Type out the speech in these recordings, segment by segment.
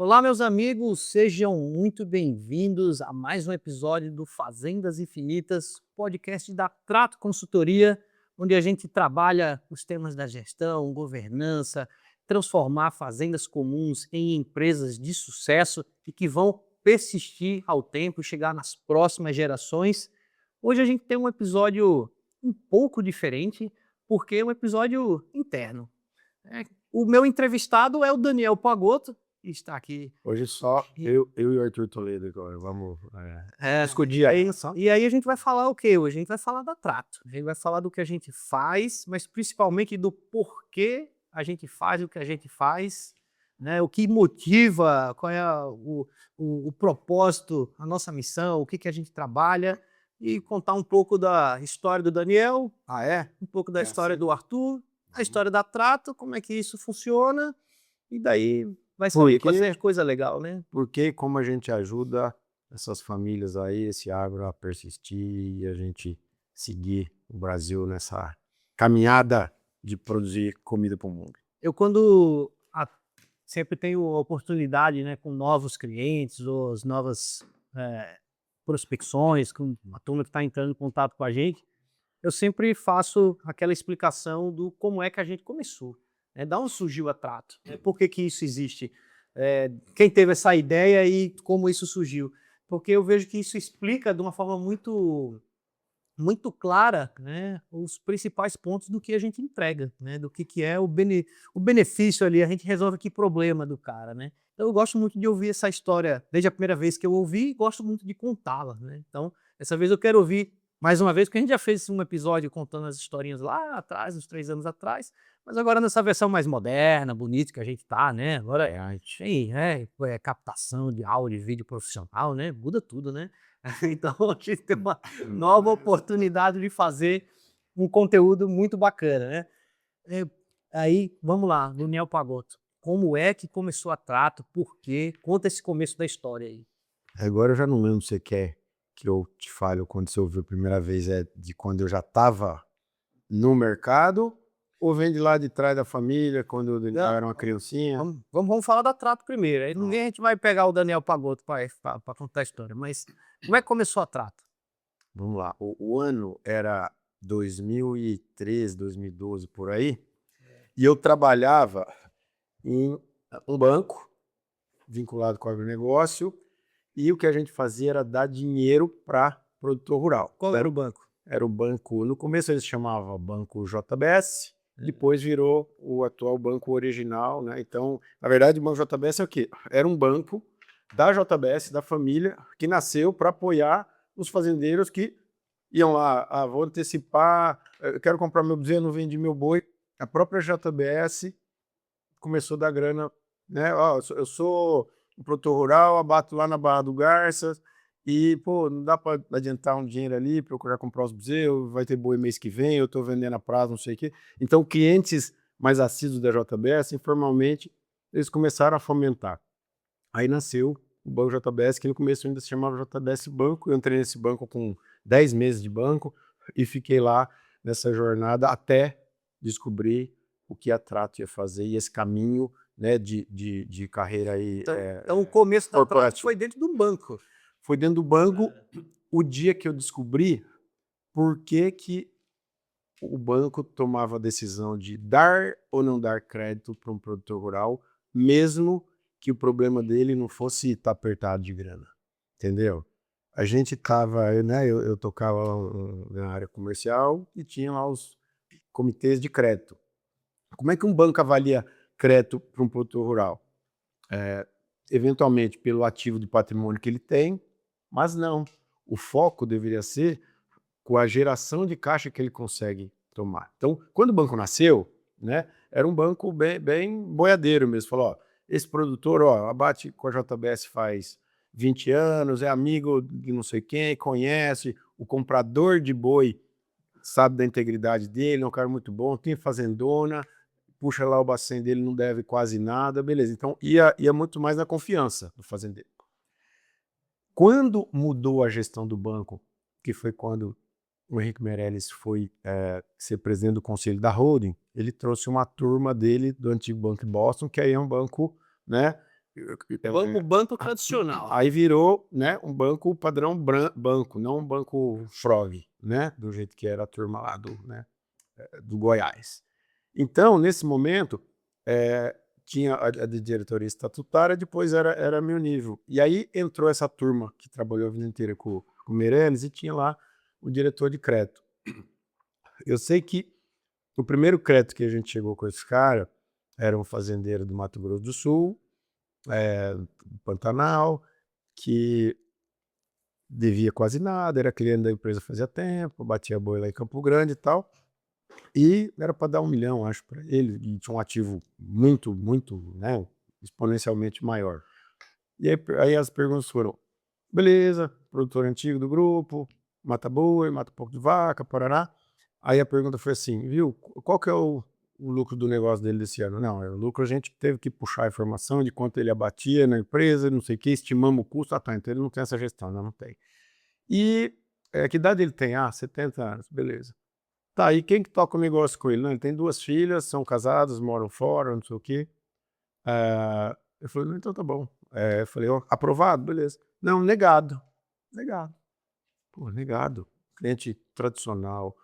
Olá, meus amigos, sejam muito bem-vindos a mais um episódio do Fazendas Infinitas, podcast da Trato Consultoria, onde a gente trabalha os temas da gestão, governança, transformar fazendas comuns em empresas de sucesso e que vão persistir ao tempo e chegar nas próximas gerações. Hoje a gente tem um episódio um pouco diferente, porque é um episódio interno. O meu entrevistado é o Daniel Pagotto, que está aqui. Hoje só E, eu e o Arthur Toledo agora. Vamos é, escudir aí só. e aí a gente vai falar o quê hoje? A gente vai falar da Trato. A gente vai falar do que a gente faz, mas principalmente do porquê a gente faz o que a gente faz, né? O que motiva, qual é o propósito, a nossa missão, o que, que a gente trabalha, e contar um pouco da história do Daniel, Ah, é? um pouco da É história assim? do Arthur, a Vamos. história da Trato, como é que isso funciona, e daí vai Por saber, quê? coisa legal, né? Porque como a gente ajuda essas famílias aí, esse agro a persistir e a gente seguir o Brasil nessa caminhada de produzir comida para o mundo. Eu quando sempre tenho oportunidade, né, com novos clientes ou as novas, prospecções, com a turma que está entrando em contato com a gente, eu sempre faço aquela explicação do como é que a gente começou, né, da onde surgiu a Trato, né, por que que isso existe, quem teve essa ideia e como isso surgiu. Porque eu vejo que isso explica de uma forma muito clara, né, os principais pontos do que a gente entrega, né, do que é o benefício ali, a gente resolve que problema do cara, né. Então eu gosto muito de ouvir essa história desde a primeira vez que eu ouvi e gosto muito de contá-la, né. Então, dessa vez eu quero ouvir mais uma vez, porque a gente já fez um episódio contando as historinhas lá atrás, uns 3 anos atrás, mas agora nessa versão mais moderna, bonita que a gente tá, né, agora tem, captação de áudio e vídeo profissional, né, muda tudo, né. Então a gente tem uma nova oportunidade de fazer um conteúdo muito bacana, né. Eh, Aí, vamos lá, Daniel Pagotto, como é que começou a Trato, por quê? Conta esse começo da história aí. Agora eu já não lembro se você quer que eu te fale quando você ouviu a primeira vez, de quando eu já estava no mercado, ou vem de lá de trás da família, quando o Daniel Não, era uma criancinha? vamos falar da Trato primeiro, aí ninguém a gente vai pegar o Daniel Pagotto para contar a história, mas como é que começou a Trato? Vamos lá, o ano era 2013, 2012, por aí, e eu trabalhava em um banco vinculado com o agronegócio, e o que a gente fazia era dar dinheiro para produtor rural. Qual era o banco? Era o banco, no começo ele se chamava Banco JBS, depois virou o atual banco original, né? Então, na verdade, o Banco JBS é o quê? Era um banco da JBS, da família, que nasceu para apoiar os fazendeiros que iam lá, vou antecipar, eu quero comprar meu bezerro, não vendi meu boi. A própria JBS começou a dar grana, né? Ó, eu sou um produtor rural, abato lá na Barra do Garças e, pô, não dá para adiantar um dinheiro ali, procurar comprar os bezerros, vai ter boi mês que vem, eu tô vendendo a prazo, não sei o quê. Então, clientes mais assíduos da JBS, informalmente, eles começaram a fomentar. Aí nasceu o Banco JBS, que no começo ainda se chamava JBS Banco. Eu entrei nesse banco com 10 meses de banco e fiquei lá nessa jornada até descobrir o que a Trato ia fazer e esse caminho, né, de carreira aí, Então o começo da Trato corporativo. foi dentro do banco. Foi dentro do banco o dia que eu descobri por que que o banco tomava a decisão de dar ou não dar crédito para um produtor rural, mesmo que o problema dele não fosse estar apertado de grana, entendeu? A gente estava, né, eu tocava lá na área comercial e tinha lá os comitês de crédito. Como é que um banco avalia crédito para um produtor rural? Eventualmente pelo ativo de patrimônio que ele tem, mas não. O foco deveria ser com a geração de caixa que ele consegue tomar. Então, quando o banco nasceu, né, era um banco bem boiadeiro mesmo. Falou, ó, esse produtor, ó, abate com a JBS faz 20 anos, é amigo de não sei quem, conhece, o comprador de boi sabe da integridade dele, é um cara muito bom, tem fazendona, puxa lá o bacen dele, não deve quase nada, beleza. Então, ia muito mais na confiança do fazendeiro. Quando mudou a gestão do banco, que foi quando o Henrique Meirelles foi ser presidente do conselho da holding, ele trouxe uma turma dele do antigo Banco de Boston, que aí é um banco, né, Banco tradicional. Aí virou, né, um banco padrão banco, não um banco frog, né, do jeito que era a turma lá do, né, do Goiás. Então, nesse momento, tinha a de diretoria estatutária, depois era meu nível. E aí entrou essa turma que trabalhou a vida inteira com o Meirelles e tinha lá o diretor de crédito. Eu sei que o primeiro crédito que a gente chegou com esse cara era um fazendeiro do Mato Grosso do Sul, do Pantanal, que devia quase nada, era cliente da empresa fazia tempo, batia boi lá em Campo Grande e tal. E era para dar 1 milhão, acho, para ele, e tinha um ativo muito, muito, né, exponencialmente maior. E aí as perguntas foram: beleza, produtor antigo do grupo, mata boi, mata um pouco de vaca, parará. Aí a pergunta foi assim, viu, qual que é o lucro do negócio dele desse ano? Não, o lucro a gente teve que puxar a informação de quanto ele abatia na empresa, não sei o que, estimamos o custo. Ah, tá, então ele não tem essa gestão, não tem. E que idade ele tem? Ah, 70 anos, beleza. Tá, e quem que toca o negócio com ele? Não, ele tem 2 filhas, são casados, moram fora, não sei o quê. Eu falei, não, então tá bom. Eu falei, ó, aprovado? Beleza. Não, negado. Negado. Pô, negado. Cliente tradicional,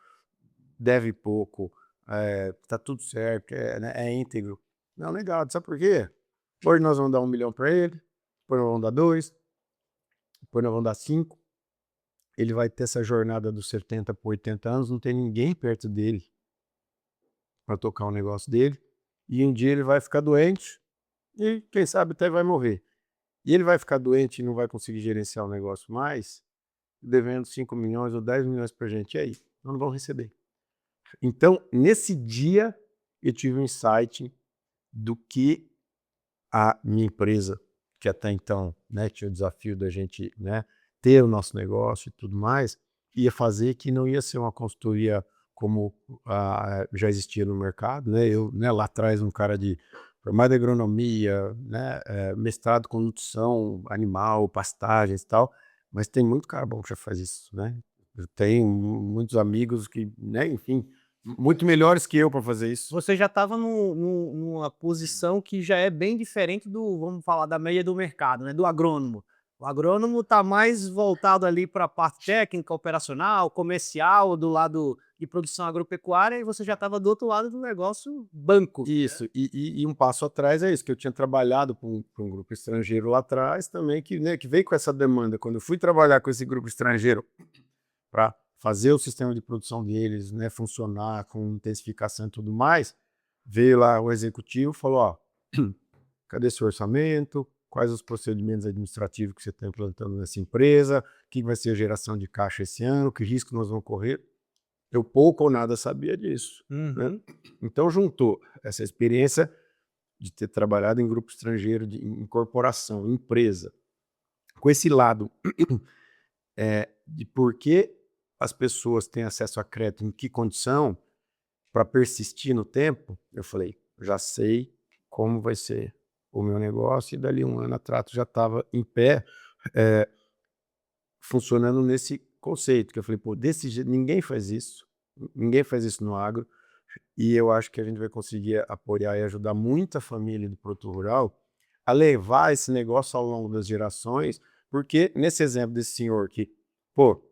deve pouco, tá tudo certo, né, é íntegro. Não, negado. Sabe por quê? Hoje nós vamos dar 1 milhão para ele, depois nós vamos dar 2, depois nós vamos dar 5. Ele vai ter essa jornada dos 70 para 80 anos, não tem ninguém perto dele para tocar o negócio dele. E um dia ele vai ficar doente e, quem sabe, até vai morrer. E ele vai ficar doente e não vai conseguir gerenciar o negócio mais, devendo 5 milhões ou 10 milhões para a gente. E aí? Nós não vamos receber. Então, nesse dia, eu tive um insight do que a minha empresa, que até então, né, tinha o desafio da gente, né, ter o nosso negócio e tudo mais, ia fazer, que não ia ser uma consultoria como já existia no mercado, né? Eu, né, lá atrás, um cara de formado em agronomia, né, mestrado com nutrição animal, pastagens e tal, mas tem muito cara bom que já faz isso, né? Eu tenho muitos amigos que, né, enfim, muito melhores que eu para fazer isso. Você já estava numa posição que já é bem diferente do, vamos falar, da média do mercado, né, do agrônomo. O agrônomo está mais voltado ali para a parte técnica, operacional, comercial, do lado de produção agropecuária, e você já estava do outro lado do negócio banco. Isso, e um passo atrás é isso, que eu tinha trabalhado para um grupo estrangeiro lá atrás também, que, né, que veio com essa demanda. Quando eu fui trabalhar com esse grupo estrangeiro para fazer o sistema de produção deles, né, funcionar com intensificação e tudo mais, veio lá o executivo e falou, ó, cadê seu orçamento? Quais os procedimentos administrativos que você está implantando nessa empresa? O que vai ser a geração de caixa esse ano? Que risco nós vamos correr? Eu pouco ou nada sabia disso, né? Então juntou essa experiência de ter trabalhado em grupo estrangeiro, em corporação, em empresa, com esse lado de por que as pessoas têm acesso a crédito, em que condição, para persistir no tempo. Eu falei, já sei como vai ser o meu negócio, e dali 1 ano a Trato já estava em pé, funcionando nesse conceito, que eu falei, pô, desse jeito, ninguém faz isso no agro, e eu acho que a gente vai conseguir apoiar e ajudar muita família do produtor rural a levar esse negócio ao longo das gerações, porque nesse exemplo desse senhor que, pô,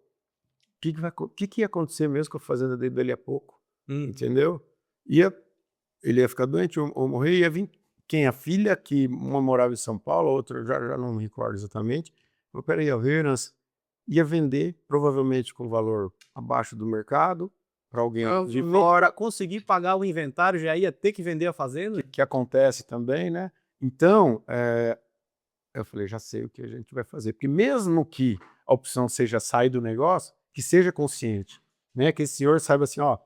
o que ia acontecer mesmo com a fazenda dele dali a pouco? Entendeu? Ele ia ficar doente ou morrer, ia vir quem? A filha, que uma morava em São Paulo, a outra já não me recordo exatamente. Mas peraí, a Venus ia vender, provavelmente com valor abaixo do mercado, para alguém de fora. Conseguir pagar o inventário, já ia ter que vender a fazenda? Que acontece também, né? Então, eu falei, já sei o que a gente vai fazer. Porque mesmo que a opção seja sair do negócio, que seja consciente, né? Que esse senhor saiba assim, ó,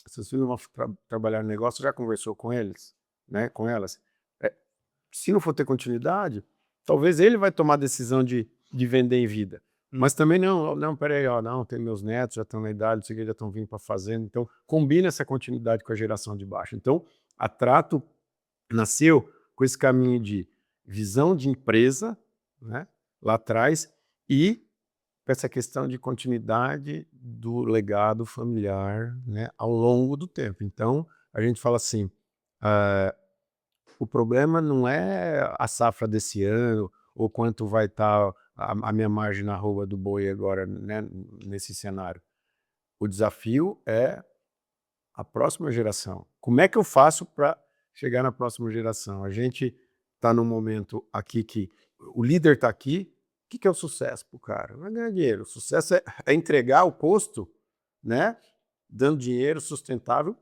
seus filhos vão trabalhar no negócio, já conversou com eles, né? Com elas. Se não for ter continuidade, talvez ele vai tomar a decisão de vender em vida. Mas também não, peraí, ó, não, tem meus netos, já estão na idade, não sei o que, já estão vindo para a fazenda, então combina essa continuidade com a geração de baixo. Então, a Trato nasceu com esse caminho de visão de empresa, né, lá atrás, e essa questão de continuidade do legado familiar, né, ao longo do tempo. Então, a gente fala assim, o problema não é a safra desse ano ou quanto vai estar a minha margem na arroba do boi agora, né, nesse cenário. O desafio é a próxima geração. Como é que eu faço para chegar na próxima geração? A gente está num momento aqui que o líder está aqui. O que é o sucesso para o cara? Vai ganhar dinheiro. O sucesso é entregar o posto, né, dando dinheiro sustentável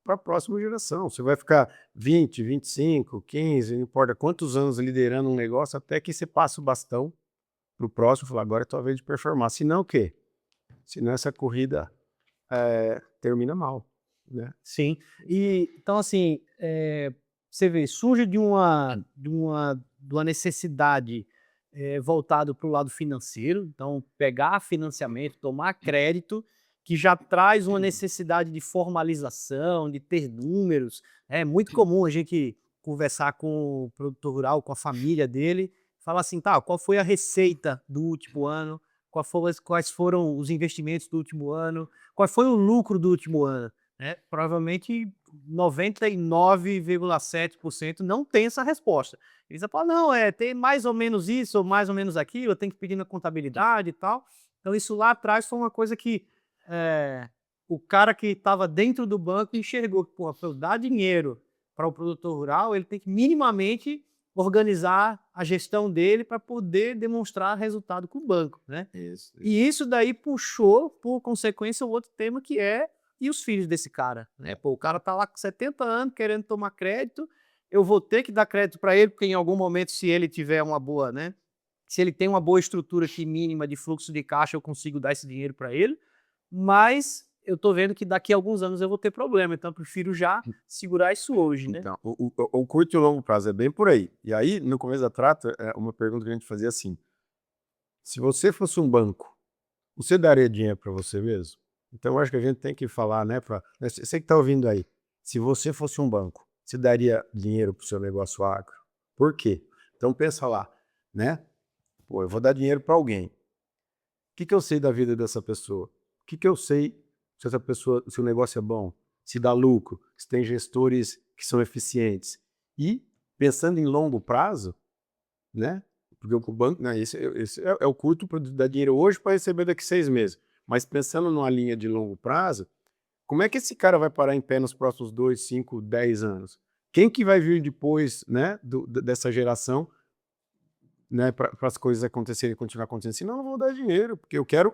para a próxima geração. Você vai ficar 20, 25, 15, não importa quantos anos liderando um negócio, até que você passa o bastão para o próximo e fala, agora é tua vez de performar. Senão o quê? Senão essa corrida termina mal, né? Sim. E então, assim, você vê, surge de uma necessidade voltado para o lado financeiro, então pegar financiamento, tomar crédito, que já traz uma necessidade de formalização, de ter números. É muito comum a gente conversar com o produtor rural, com a família dele, falar assim, tá, qual foi a receita do último ano, quais foram os investimentos do último ano, qual foi o lucro do último ano, né? Provavelmente 99,7% não tem essa resposta. Eles vão falar, não, tem mais ou menos isso, ou mais ou menos aquilo, eu tenho que pedir na contabilidade e tal. Então isso lá atrás foi uma coisa que o cara que estava dentro do banco enxergou que, para eu dar dinheiro para o produtor rural, ele tem que minimamente organizar a gestão dele para poder demonstrar resultado com o banco, né? Isso. E isso daí puxou, por consequência, o outro tema que e os filhos desse cara, né? Pô, o cara tá lá com 70 anos querendo tomar crédito, eu vou ter que dar crédito para ele, porque em algum momento, se ele tiver uma boa, né? Se ele tem uma boa estrutura aqui mínima de fluxo de caixa, eu consigo dar esse dinheiro para ele, mas eu tô vendo que daqui a alguns anos eu vou ter problema, então eu prefiro já segurar isso hoje, né? Então, o curto e o longo prazo é bem por aí. E aí, no começo da trata, uma pergunta que a gente fazia assim: se você fosse um banco, você daria dinheiro para você mesmo? Então, eu acho que a gente tem que falar, né, você que está ouvindo aí, se você fosse um banco, você daria dinheiro para o seu negócio agro? Por quê? Então, pensa lá, né? Pô, eu vou dar dinheiro para alguém. O que eu sei da vida dessa pessoa? O que eu sei se essa pessoa, se o negócio é bom, se dá lucro, se tem gestores que são eficientes? E pensando em longo prazo, né? Porque o banco, né, esse é o curto para dar dinheiro hoje para receber daqui 6 meses. Mas pensando numa linha de longo prazo, como é que esse cara vai parar em pé nos próximos 2, 5, 10 anos? Quem que vai vir depois, né, dessa geração, né, para as coisas acontecerem e continuar acontecendo? Senão eu não vou dar dinheiro, porque eu quero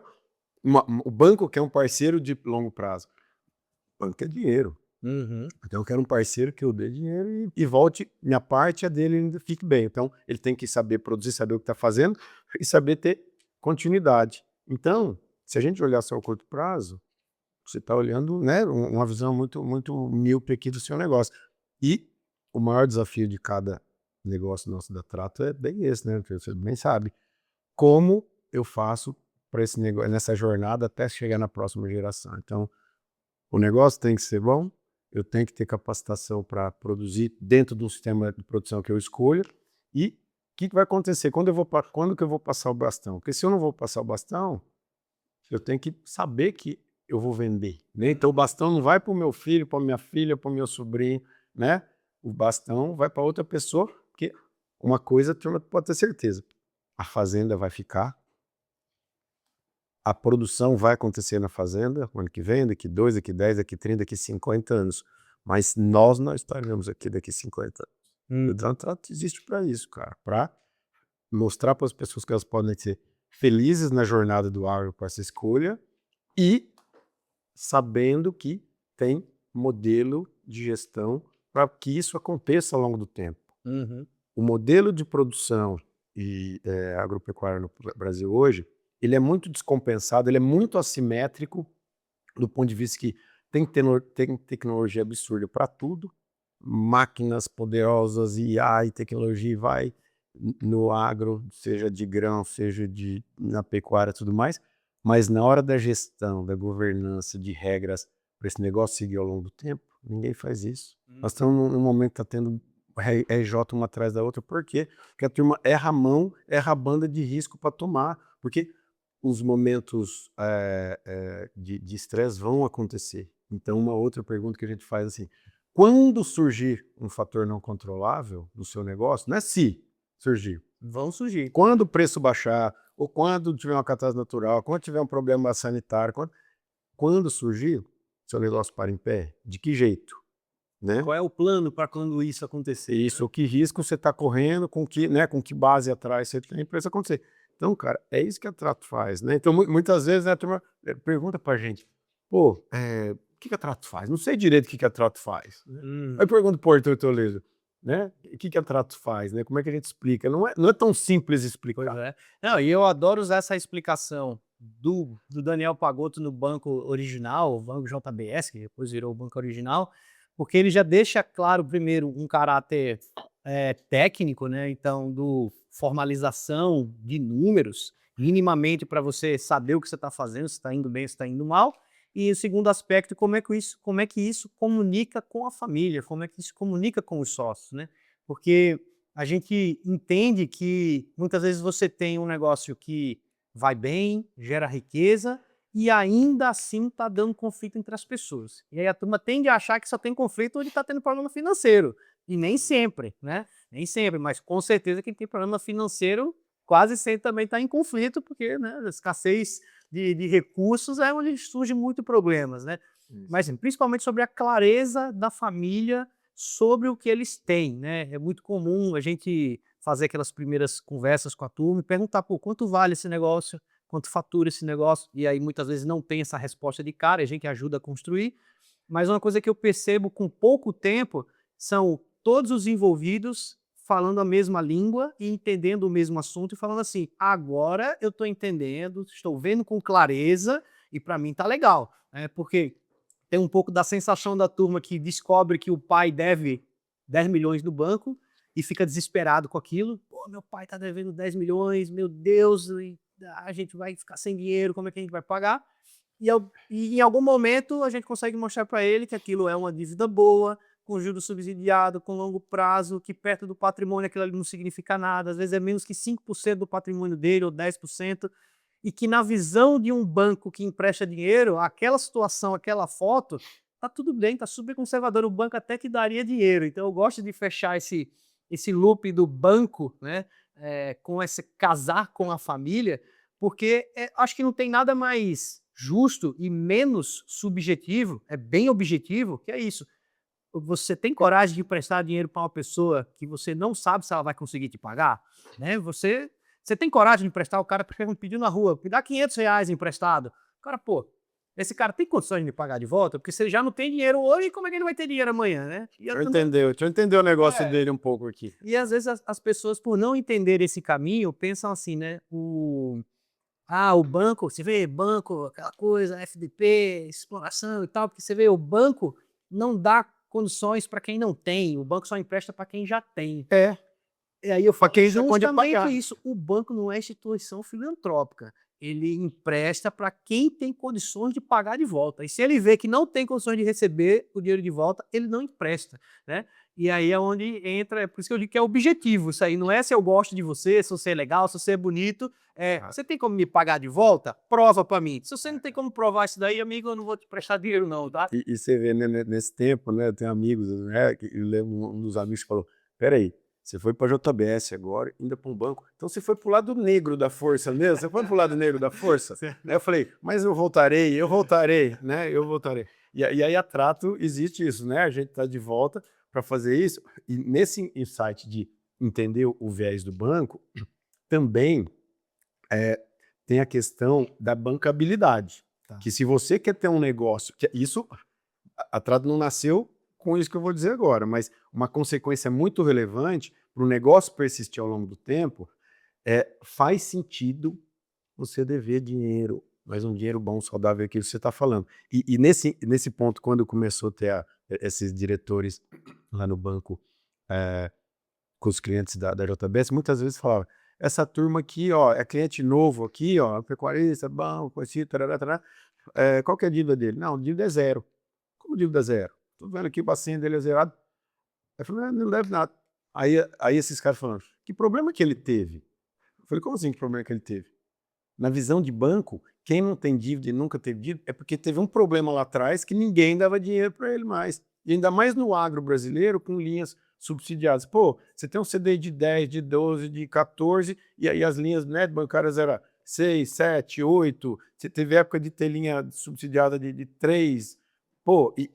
o banco quer um parceiro de longo prazo. O banco é dinheiro. Uhum. Então eu quero um parceiro que eu dê dinheiro e volte minha parte, a dele ainda fique bem. Então ele tem que saber produzir, saber o que está fazendo e saber ter continuidade. Então, se a gente olhar só o curto prazo, você está olhando, né, uma visão muito, muito míope aqui do seu negócio. E o maior desafio de cada negócio nosso da Trato é bem esse, né? Você bem sabe. Como eu faço para esse negócio, nessa jornada até chegar na próxima geração? Então, o negócio tem que ser bom, eu tenho que ter capacitação para produzir dentro do sistema de produção que eu escolho. E o que vai acontecer? Quando que eu vou passar o bastão? Porque se eu não vou passar o bastão, eu tenho que saber que eu vou vender, né? Então o bastão não vai para o meu filho, para minha filha, para o meu sobrinho, né? O bastão vai para outra pessoa, porque uma coisa a turma pode ter certeza: a fazenda vai ficar, a produção vai acontecer na fazenda o ano que vem, daqui 2, daqui 10, daqui 30, daqui 50 anos. Mas nós não estaremos aqui daqui 50 anos. Então, o trato existe para isso, cara. Para mostrar para as pessoas que elas podem ser felizes na jornada do agro com essa escolha e sabendo que tem modelo de gestão para que isso aconteça ao longo do tempo. Uhum. O modelo de produção e agropecuária no Brasil hoje, ele é muito descompensado, ele é muito assimétrico do ponto de vista que tem tecnologia absurda para tudo, máquinas poderosas, IA e tecnologia vai no agro, seja de grão, seja na pecuária e tudo mais, mas na hora da gestão, da governança, de regras para esse negócio seguir ao longo do tempo, ninguém faz isso. Nós estamos num momento que está tendo RJ uma atrás da outra. Por quê? Porque a turma erra a mão, erra a banda de risco para tomar. Porque os momentos de estresse vão acontecer. Então, uma outra pergunta que a gente faz assim: quando surgir um fator não controlável no seu negócio, não é se surgir, Vão surgir. quando o preço baixar, ou quando tiver uma catástrofe natural, quando tiver um problema sanitário, quando surgir, seu negócio para em pé, de que jeito? Né? Qual é o plano para quando isso acontecer? Isso, o que risco você está correndo, com que base atrás você tem para isso acontecer. Então, cara, é isso que a Trato faz, né? Então, muitas vezes, né, a turma pergunta pra gente, pô, o que a Trato faz? Não sei direito o que a Trato faz. Né? Aí eu pergunto pro Arthur Toledo, né? O que a Trato faz, né? Como é que a gente explica? Não é tão simples explicar. Pois é. Não, e eu adoro usar essa explicação do Daniel Pagotto no banco original, o banco JBS, que depois virou o banco original, porque ele já deixa claro, primeiro, um caráter técnico, né? Então, do formalização de números, minimamente para você saber o que você está fazendo, se está indo bem, se está indo mal. E o segundo aspecto, como é que isso comunica com a família, como é que isso comunica com os sócios, né? Porque a gente entende que muitas vezes você tem um negócio que vai bem, gera riqueza e ainda assim está dando conflito entre as pessoas. E aí a turma tende a achar que só tem conflito onde está tendo problema financeiro. E nem sempre, né? Nem sempre, mas com certeza quem tem problema financeiro quase sempre também está em conflito, porque, né, a escassez de recursos é onde surgem muitos problemas, né? Isso. Mas assim, principalmente sobre a clareza da família sobre o que eles têm, né? É muito comum a gente fazer aquelas primeiras conversas com a turma e perguntar, pô, quanto vale esse negócio? Quanto fatura esse negócio? E aí muitas vezes não tem essa resposta de cara, a gente ajuda a construir. Mas uma coisa que eu percebo com pouco tempo são todos os envolvidos falando a mesma língua e entendendo o mesmo assunto e falando assim, agora eu estou entendendo, estou vendo com clareza e para mim tá legal, né? Porque tem um pouco da sensação da turma que descobre que o pai deve 10 milhões no banco e fica desesperado com aquilo. Pô, meu pai tá devendo 10 milhões, meu Deus, a gente vai ficar sem dinheiro, como é que a gente vai pagar? E em algum momento a gente consegue mostrar para ele que aquilo é uma dívida boa, com juros subsidiado, com longo prazo, que perto do patrimônio aquilo ali não significa nada, às vezes é menos que 5% do patrimônio dele ou 10%, e que na visão de um banco que empresta dinheiro, aquela situação, aquela foto, tá tudo bem, tá super conservador, o banco até que daria dinheiro. Então eu gosto de fechar esse loop do banco, né, com esse casar com a família, porque acho que não tem nada mais justo e menos subjetivo, é bem objetivo, que é isso. Você tem coragem de emprestar dinheiro para uma pessoa que você não sabe se ela vai conseguir te pagar? Né? Você tem coragem de emprestar? O cara pediu na rua, me dá R$ 500 emprestado. O cara, pô, esse cara tem condições de me pagar de volta? Porque se ele já não tem dinheiro hoje, como é que ele vai ter dinheiro amanhã, né? Deixa eu entender o negócio dele um pouco aqui. E às vezes as pessoas, por não entender esse caminho, pensam assim, né? O banco, você vê, banco, aquela coisa, FDP, exploração e tal, porque você vê, o banco não dá condições para quem não tem, o banco só empresta para quem já tem. E aí eu falo, quem já pode justamente pagar. isso, o banco não é instituição filantrópica, ele empresta para quem tem condições de pagar de volta, e se ele vê que não tem condições de receber o dinheiro de volta, ele não empresta, né? E aí é onde entra, é por isso que eu digo que é objetivo, isso aí não é se eu gosto de você, se você é legal, se você é bonito, você tem como me pagar de volta? Prova para mim. Se você não tem como provar isso daí, amigo, eu não vou te prestar dinheiro não, tá? E você vê, né, nesse tempo, né, eu tenho amigos, né, eu lembro um dos amigos que falou, peraí, você foi para a JBS agora, ainda para um banco, então você foi para o lado negro da força mesmo? Você foi para o lado negro da força? Aí eu falei, mas eu voltarei, né, eu voltarei. E aí a Trato existe isso, né, a gente está de volta para fazer isso, e nesse insight de entender o viés do banco, também tem a questão da bancabilidade. Tá. Que se você quer ter um negócio, isso, a Trato não nasceu com isso que eu vou dizer agora, mas uma consequência muito relevante para o negócio persistir ao longo do tempo, faz sentido você dever dinheiro, mas um dinheiro bom, saudável, é aquilo que você está falando. E nesse ponto, quando começou a ter esses diretores lá no banco, com os clientes da JBS, muitas vezes falava, essa turma aqui, ó, é cliente novo aqui, ó, pecuarista, bom, conhecido, tarará, tarará, qual que é a dívida dele? Não, a dívida é zero. Como dívida é zero? Tô vendo aqui o bacinho dele é zerado. Aí eu falei, não deve nada. Aí esses caras falaram, que problema que ele teve? Eu falei, como assim que problema que ele teve? Na visão de banco, quem não tem dívida e nunca teve dívida é porque teve um problema lá atrás que ninguém dava dinheiro para ele mais. E ainda mais no agro brasileiro, com linhas subsidiadas. Pô, você tem um CDI de 10, de 12, de 14, e aí as linhas, né, bancárias eram 6, 7, 8. Você teve época de ter linha subsidiada de 3. Pô, e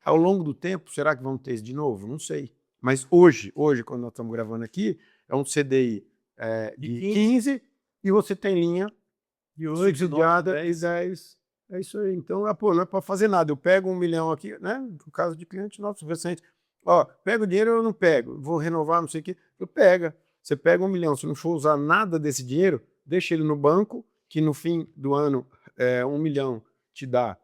ao longo do tempo, será que vamos ter isso de novo? Não sei. Mas hoje, quando nós estamos gravando aqui, é um CDI de 15 e você tem linha de 8, subsidiada 9, e 10. É isso aí. Então, pô, não é para fazer nada. Eu pego 1 milhão aqui, né? No caso de cliente nosso recente. Ó, pego o dinheiro ou eu não pego? Vou renovar, não sei o quê. Eu pega. Você pega 1 milhão. Se não for usar nada desse dinheiro, deixa ele no banco, que no fim do ano, 1 milhão te dá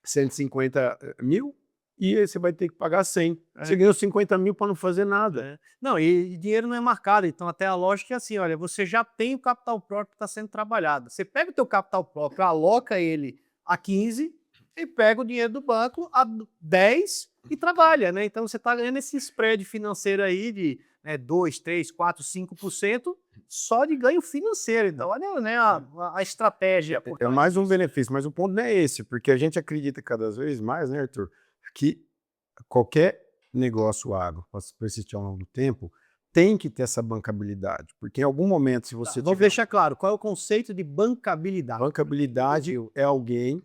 150 mil, e aí você vai ter que pagar 100. Você ganhou 50 mil para não fazer nada. Não, e dinheiro não é marcado, então até a lógica é assim, olha, você já tem o capital próprio que está sendo trabalhado. Você pega o teu capital próprio, aloca ele a 15 e pega o dinheiro do banco a 10 e trabalha, né? Então você está ganhando esse spread financeiro aí de 2, 3, 4, 5% só de ganho financeiro. Então olha, né, a estratégia. É mais um benefício, mas o ponto não é esse, porque a gente acredita cada vez mais, né, Arthur, que qualquer negócio agro, para persistir ao longo do tempo, tem que ter essa bancabilidade, porque em algum momento, se você Vamos deixar claro, qual é o conceito de bancabilidade? Bancabilidade é alguém,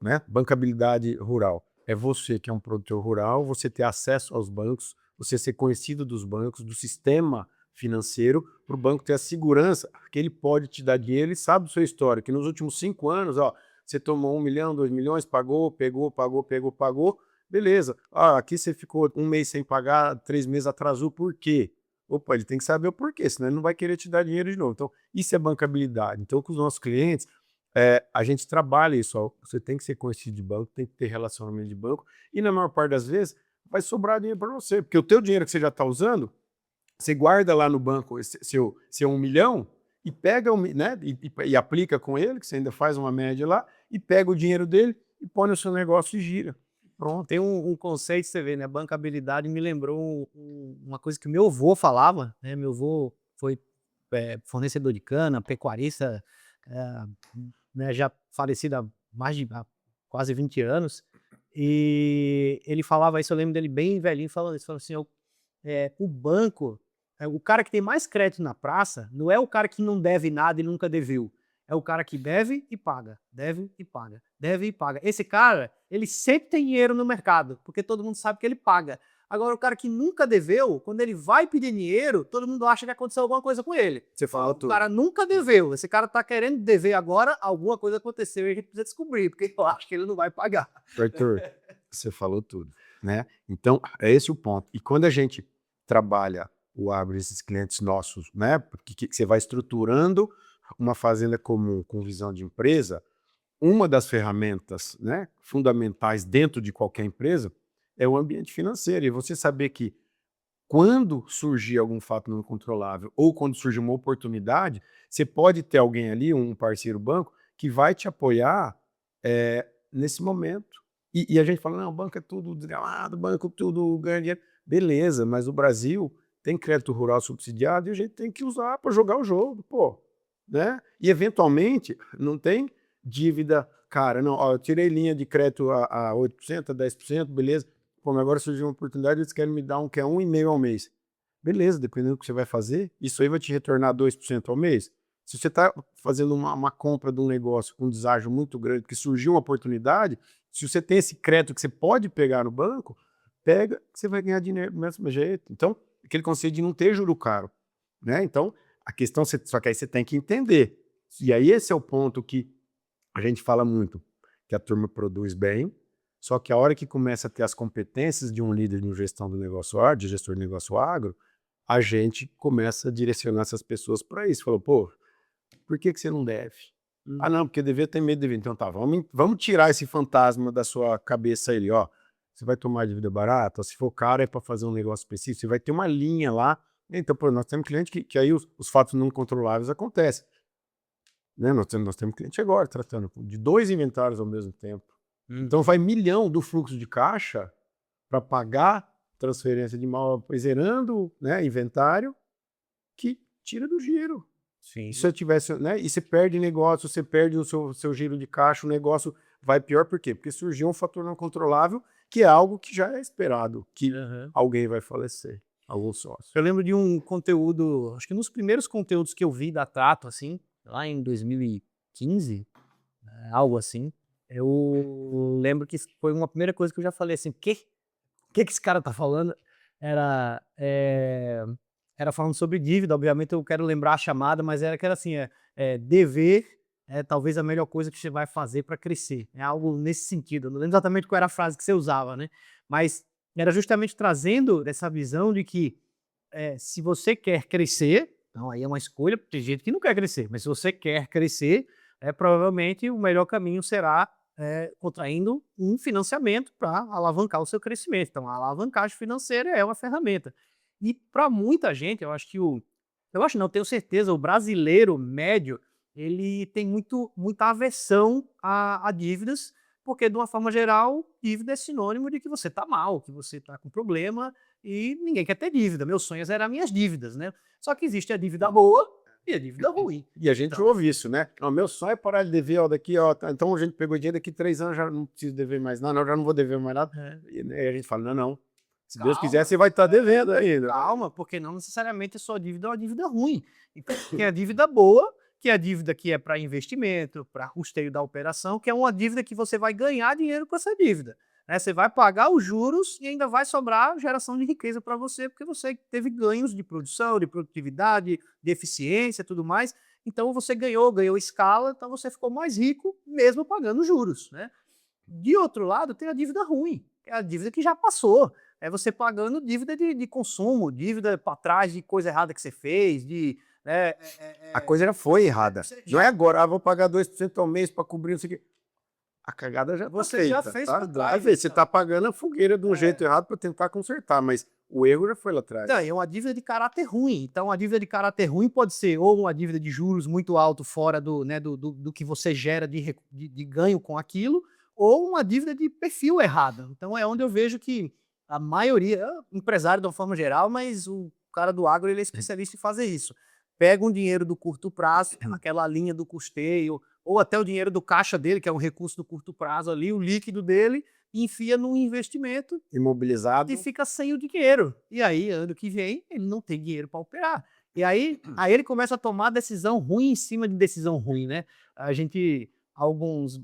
né, bancabilidade rural. É você que é um produtor rural, você ter acesso aos bancos, você ser conhecido dos bancos, do sistema financeiro, para o banco ter a segurança que ele pode te dar dinheiro, ele sabe do seu histórico, que nos últimos 5 anos, ó, você tomou 1 milhão, 2 milhões, pagou, pagou, beleza. Ah, aqui você ficou 1 mês sem pagar, 3 meses atrasou, por quê? Opa, ele tem que saber o porquê, senão ele não vai querer te dar dinheiro de novo. Então, isso é bancabilidade. Então, com os nossos clientes, a gente trabalha isso. Ó, você tem que ser conhecido de banco, tem que ter relacionamento de banco, e na maior parte das vezes vai sobrar dinheiro para você, porque o teu dinheiro que você já está usando, você guarda lá no banco seu 1 milhão e pega, né, e aplica com ele, que você ainda faz uma média lá, e pega o dinheiro dele e põe no seu negócio e gira. Pronto. Tem um conceito, você vê, né? Bancabilidade me lembrou uma coisa que o meu avô falava, né? Meu avô foi fornecedor de cana, pecuarista, é, né, já falecido há quase 20 anos, e ele falava isso, eu lembro dele bem velhinho falando isso, falando assim, o banco, o cara que tem mais crédito na praça, não é o cara que não deve nada e nunca deveu, é o cara que deve e paga, deve e paga, deve e paga. Esse cara, ele sempre tem dinheiro no mercado, porque todo mundo sabe que ele paga. Agora, o cara que nunca deveu, quando ele vai pedir dinheiro, todo mundo acha que aconteceu alguma coisa com ele. Você fala tudo. O cara nunca deveu, esse cara tá querendo dever agora, alguma coisa aconteceu e a gente precisa descobrir, porque eu acho que ele não vai pagar. Arthur, você falou tudo, né? Então, é esse o ponto. E quando a gente trabalha o agro, esses clientes nossos, né? Porque você vai estruturando uma fazenda comum com visão de empresa, uma das ferramentas, né, fundamentais dentro de qualquer empresa é o ambiente financeiro. E você saber que quando surgir algum fato não controlável ou quando surgir uma oportunidade, você pode ter alguém ali, um parceiro banco, que vai te apoiar nesse momento. E a gente fala, não, o banco é tudo desgramado, o banco tudo ganha dinheiro. Beleza, mas o Brasil tem crédito rural subsidiado e a gente tem que usar para jogar o jogo, pô. Né? E eventualmente não tem dívida cara, não, ó, eu tirei linha de crédito a 8%, a 10%, beleza. Pô, mas agora surgiu uma oportunidade, eles querem me dar que é 1,5% ao mês. Beleza, dependendo do que você vai fazer, isso aí vai te retornar 2% ao mês. Se você está fazendo uma compra de um negócio com um deságio muito grande, porque surgiu uma oportunidade, se você tem esse crédito que você pode pegar no banco, pega, que você vai ganhar dinheiro do mesmo jeito. Então, aquele conceito de não ter juro caro, né? Então, a questão, só que aí você tem que entender. E aí esse é o ponto que a gente fala muito, que a turma produz bem, só que a hora que começa a ter as competências de um líder de gestão do negócio agro, de gestor de negócio agro, a gente começa a direcionar essas pessoas para isso. Falou, pô, por que você não deve? Ah, não, porque dever tem medo de dever. Então tá, vamos tirar esse fantasma da sua cabeça aí, ó. Você vai tomar dívida barata? Se for caro é para fazer um negócio específico, você vai ter uma linha lá. Então, pô, nós temos cliente que aí os fatos não controláveis acontecem. Né? Nós temos cliente agora tratando de 2 inventários ao mesmo tempo. Então vai 1 milhão do fluxo de caixa para pagar transferência de mal, zerando, né, inventário, que tira do giro. Sim. Se você tivesse, né, e você perde negócio, você perde o seu giro de caixa, o negócio vai pior, por quê? Porque surgiu um fator não controlável que é algo que já é esperado, que Aham. alguém vai falecer, algum sócio. Eu lembro de um conteúdo, acho que nos primeiros conteúdos que eu vi da Trato, assim, lá em 2015, algo assim, eu lembro que foi uma primeira coisa que eu já falei assim: "Que que esse cara tá falando?" Era, era falando sobre dívida, obviamente eu quero lembrar a chamada, mas era que era assim, dever é talvez a melhor coisa que você vai fazer para crescer, é algo nesse sentido, eu não lembro exatamente qual era a frase que você usava, né, mas era justamente trazendo essa visão de que, se você quer crescer, então aí é uma escolha, tem gente que não quer crescer, mas se você quer crescer, provavelmente o melhor caminho será, contraindo um financiamento para alavancar o seu crescimento. Então a alavancagem financeira é uma ferramenta. E para muita gente, eu acho que eu acho não, tenho certeza, o brasileiro médio, ele tem muita aversão a dívidas, porque de uma forma geral, dívida é sinônimo de que você está mal, que você está com problema, e ninguém quer ter dívida. Meus sonhos eram minhas dívidas, né. Só que existe a dívida boa e a dívida ruim. E a gente Então ouve isso, né? "Ó, meu sonho é parar de dever, ó, daqui, ó, então a gente pegou dinheiro, daqui 3 anos já não preciso dever mais nada, não, já não vou dever mais nada." é, E, né, a gente fala: "Não, não, se Deus quiser calma. você vai estar devendo ainda." Calma, porque não necessariamente a sua dívida é uma dívida ruim. Então, tem a dívida boa, que é a dívida que é para investimento, para custeio da operação, que é uma dívida que você vai ganhar dinheiro com essa dívida, né? Você vai pagar os juros e ainda vai sobrar geração de riqueza para você, porque você teve ganhos de produção, de produtividade, de eficiência e tudo mais. Então você ganhou escala, então você ficou mais rico mesmo pagando juros, né? De outro lado, tem a dívida ruim, que é a dívida que já passou. É você pagando dívida de consumo, dívida para trás de coisa errada que você fez, de. Né, A coisa já foi errada. você Não é já, agora: "Ah, vou pagar 2% ao mês para cobrir não sei o quê." A cagada já tá você já feita, fez tá? para Vai trás. ver, você Então. tá pagando a fogueira de um jeito errado para tentar consertar, mas o erro já foi lá Então, atrás. é uma dívida de caráter ruim. Então, a dívida de caráter ruim pode ser ou uma dívida de juros muito alto fora do que você gera de ganho com aquilo, ou uma dívida de perfil errado. Então, é onde eu vejo que a maioria, empresário de uma forma geral, mas o cara do agro ele é especialista em fazer isso. Pega um dinheiro do curto prazo, aquela linha do custeio, ou até o dinheiro do caixa dele, que é um recurso do curto prazo ali, o líquido dele, e enfia num investimento e Imobilizado. fica sem o dinheiro. E aí, ano que vem, ele não tem dinheiro para operar. E aí ele começa a tomar decisão ruim em cima de decisão ruim, né? A gente, alguns,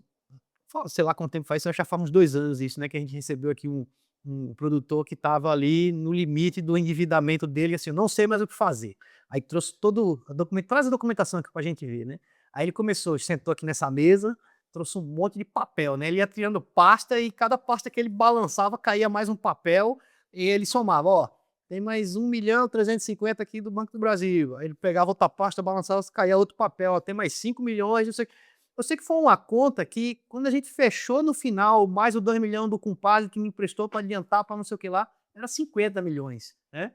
sei lá quanto tempo faz, isso já faz uns 2 anos isso, né? Que a gente recebeu aqui um produtor que estava ali no limite do endividamento dele, assim, eu não sei mais o que fazer. Aí trouxe todo a traz a documentação aqui pra gente ver, né? Aí ele começou, sentou aqui nessa mesa, trouxe um monte de papel, né? Ele ia tirando pasta e cada pasta que ele balançava caía mais um papel e ele somava, ó, tem mais 1.350.000 aqui do Banco do Brasil. Aí ele pegava outra pasta, balançava, caía outro papel, ó, tem mais 5 milhões, não sei. Eu sei que foi uma conta que, quando a gente fechou no final, mais o 2 milhões do compadre que me emprestou para adiantar, para não sei o que lá, era 50 milhões, né?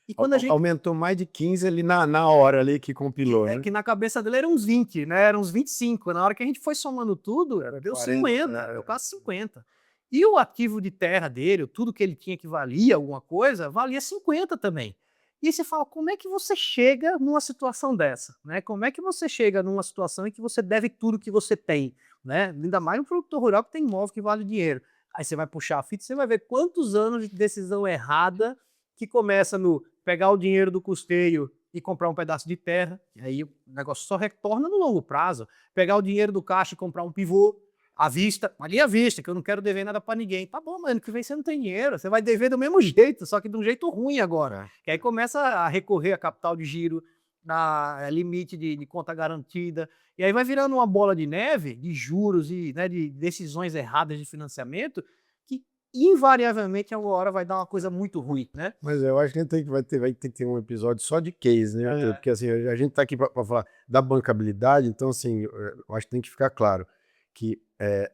E quando a gente. Aumentou mais de 15 ali na hora ali que compilou, É né? que na cabeça dele era uns 20, né? Era uns 25. Na hora que a gente foi somando tudo, Era deu 40, 50, deu quase 50. E o ativo de terra dele, tudo que ele tinha que valia alguma coisa, valia 50 também. E aí você fala, como é que você chega numa situação dessa, né? Como é que você chega numa situação em que você deve tudo que você tem, né? Ainda mais um produtor rural que tem imóvel que vale dinheiro. Aí você vai puxar a fita, você vai ver quantos anos de decisão errada que começa no pegar o dinheiro do custeio e comprar um pedaço de terra, e aí o negócio só retorna no longo prazo. Pegar o dinheiro do caixa e comprar um pivô à vista, ali à vista, que eu não quero dever nada para ninguém. Tá bom, mano, que vem você não tem dinheiro, você vai dever do mesmo jeito, só que de um jeito ruim agora. É. Que aí começa a recorrer a capital de giro, na limite de conta garantida, e aí vai virando uma bola de neve de juros e, né, de decisões erradas de financiamento, que invariavelmente alguma hora vai dar uma coisa muito ruim, né? Mas eu acho que a gente vai ter que ter um episódio só de case, né, Arthur? Porque assim, a gente tá aqui para falar da bancabilidade, então assim, eu acho que tem que ficar claro que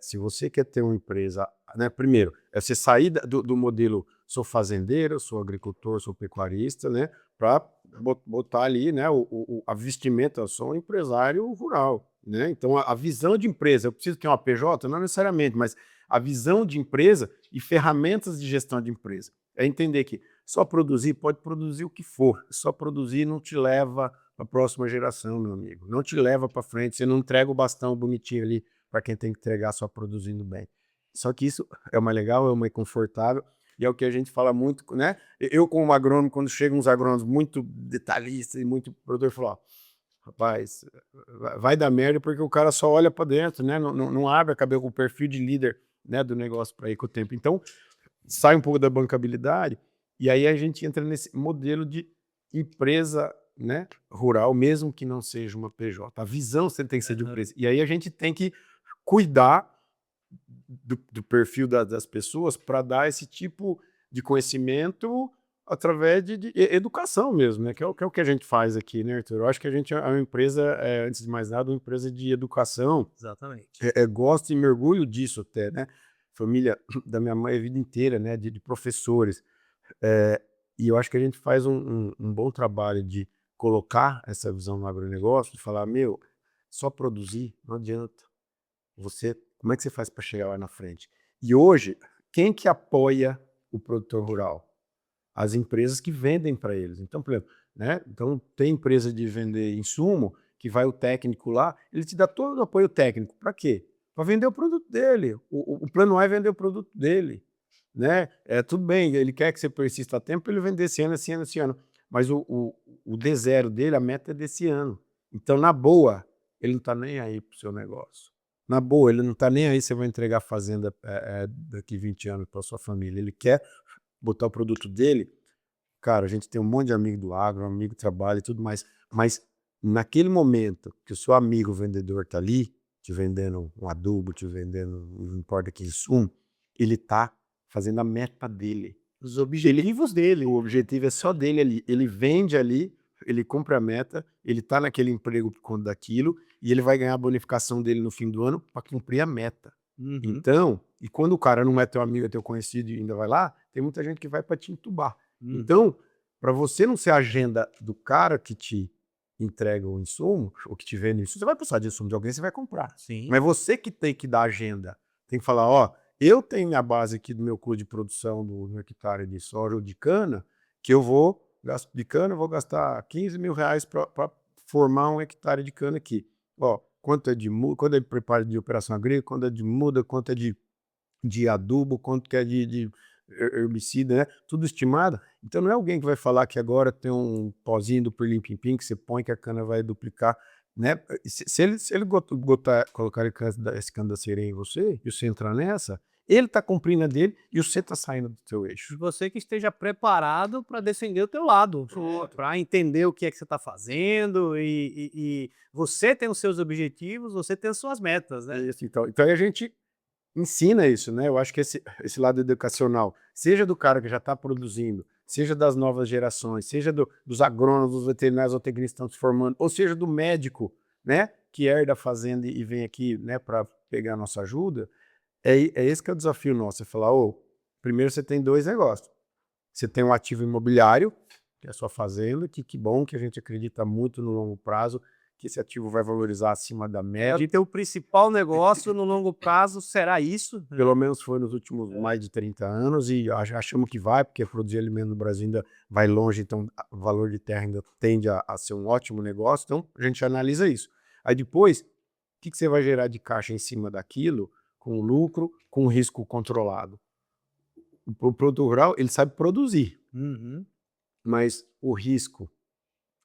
se você quer ter uma empresa, né, primeiro, é você sair do modelo sou fazendeiro, sou agricultor, sou pecuarista, né, para botar ali, né, a vestimenta, eu sou um empresário rural, né? Então a visão de empresa, eu preciso ter uma PJ? Não necessariamente, mas a visão de empresa e ferramentas de gestão de empresa. É entender que só produzir pode produzir o que for, só produzir não te leva para a próxima geração, meu amigo. Não te leva para frente, você não entrega o bastão bonitinho ali para quem tem que entregar só produzindo bem. Só que isso é uma legal, é uma confortável, e é o que a gente fala muito, né? Eu, como agrônomo, quando chegam uns agrônomos muito detalhistas e muito produtor, falo, ó, rapaz, vai dar merda porque o cara só olha para dentro, né? Não abre a cabeça com o perfil de líder, né, do negócio para ir com o tempo. Então, sai um pouco da bancabilidade, e aí a gente entra nesse modelo de empresa, né, rural, mesmo que não seja uma PJ. A visão você tem que ser de empresa. E aí a gente tem que cuidar do perfil das pessoas para dar esse tipo de conhecimento através de educação mesmo, né? Que é o que a gente faz aqui, né, Arthur? Eu acho que a gente é uma empresa, antes de mais nada, uma empresa de educação. Exatamente. Gosto e mergulho disso até, né? Família da minha mãe a vida inteira, né? De professores. É, e eu acho que a gente faz um bom trabalho de colocar essa visão no agronegócio, de falar, meu, só produzir não adianta. Como é que você faz para chegar lá na frente? E hoje, quem que apoia o produtor rural? As empresas que vendem para eles. Então, por exemplo, né? Então, tem empresa de vender insumo, que vai o técnico lá, ele te dá todo o apoio técnico. Para quê? Para vender o produto dele. O plano A é vender o produto dele. Né? Tudo bem, ele quer que você persista a tempo para ele vender esse ano, esse ano, esse ano. Mas o D0 dele, a meta é desse ano. Então, na boa, ele não está nem aí para o seu negócio. Na boa, ele não está nem aí se você vai entregar a fazenda daqui 20 anos para sua família. Ele quer botar o produto dele. Cara, a gente tem um monte de amigo do agro, um amigo que trabalha e tudo mais, mas naquele momento que o seu amigo vendedor está ali, te vendendo um adubo, te vendendo, não importa que insumo, ele está fazendo a meta dele. Os objetivos dele. O objetivo é só dele ali. Ele vende ali, ele cumpre a meta, ele está naquele emprego por conta daquilo, e ele vai ganhar a bonificação dele no fim do ano para cumprir a meta. Uhum. Então, e quando o cara não é teu amigo, é teu conhecido e ainda vai lá, tem muita gente que vai para te entubar. Então, para você não ser a agenda do cara que te entrega o insumo, ou que te vende o insumo, você vai precisar de insumo de alguém, você vai comprar. Sim. Mas você que tem que dar agenda. Tem que falar, ó, eu tenho a base aqui do meu custo de produção do hectare de soja ou de cana, que eu vou gastar 15 mil reais para formar um hectare de cana aqui. Ó, quanto é de preparo de operação agrícola, quanto é de muda, quanto é de adubo, quanto que é de herbicida, né? Tudo estimado. Então não é alguém que vai falar que agora tem um pozinho do pirlim-pim-pim que você põe que a cana vai duplicar, né? Se ele colocar esse cano da sereia em você e você entrar nessa, ele está cumprindo a dele e você está saindo do seu eixo. Você que esteja preparado para defender o teu lado, para entender o que é que você está fazendo e você tem os seus objetivos, você tem as suas metas, né? Então a gente ensina isso, né? Eu acho que esse lado educacional, seja do cara que já está produzindo, seja das novas gerações, seja dos agrônomos, dos veterinários ou técnicos que estão se formando, ou seja do médico, né? Que herda a fazenda e vem aqui, né? Para pegar a nossa ajuda. É esse que é o desafio nosso. É falar, primeiro você tem dois negócios. Você tem um ativo imobiliário, que é a sua fazenda, que bom que a gente acredita muito no longo prazo, que esse ativo vai valorizar acima da média. E teu principal negócio no longo prazo será isso? Pelo menos foi nos últimos mais de 30 anos e achamos que vai, porque produzir alimento no Brasil ainda vai longe, então o valor de terra ainda tende a ser um ótimo negócio, então a gente analisa isso. Aí depois, o que você vai gerar de caixa em cima daquilo, com lucro, com risco controlado? O produtor rural, ele sabe produzir, mas o risco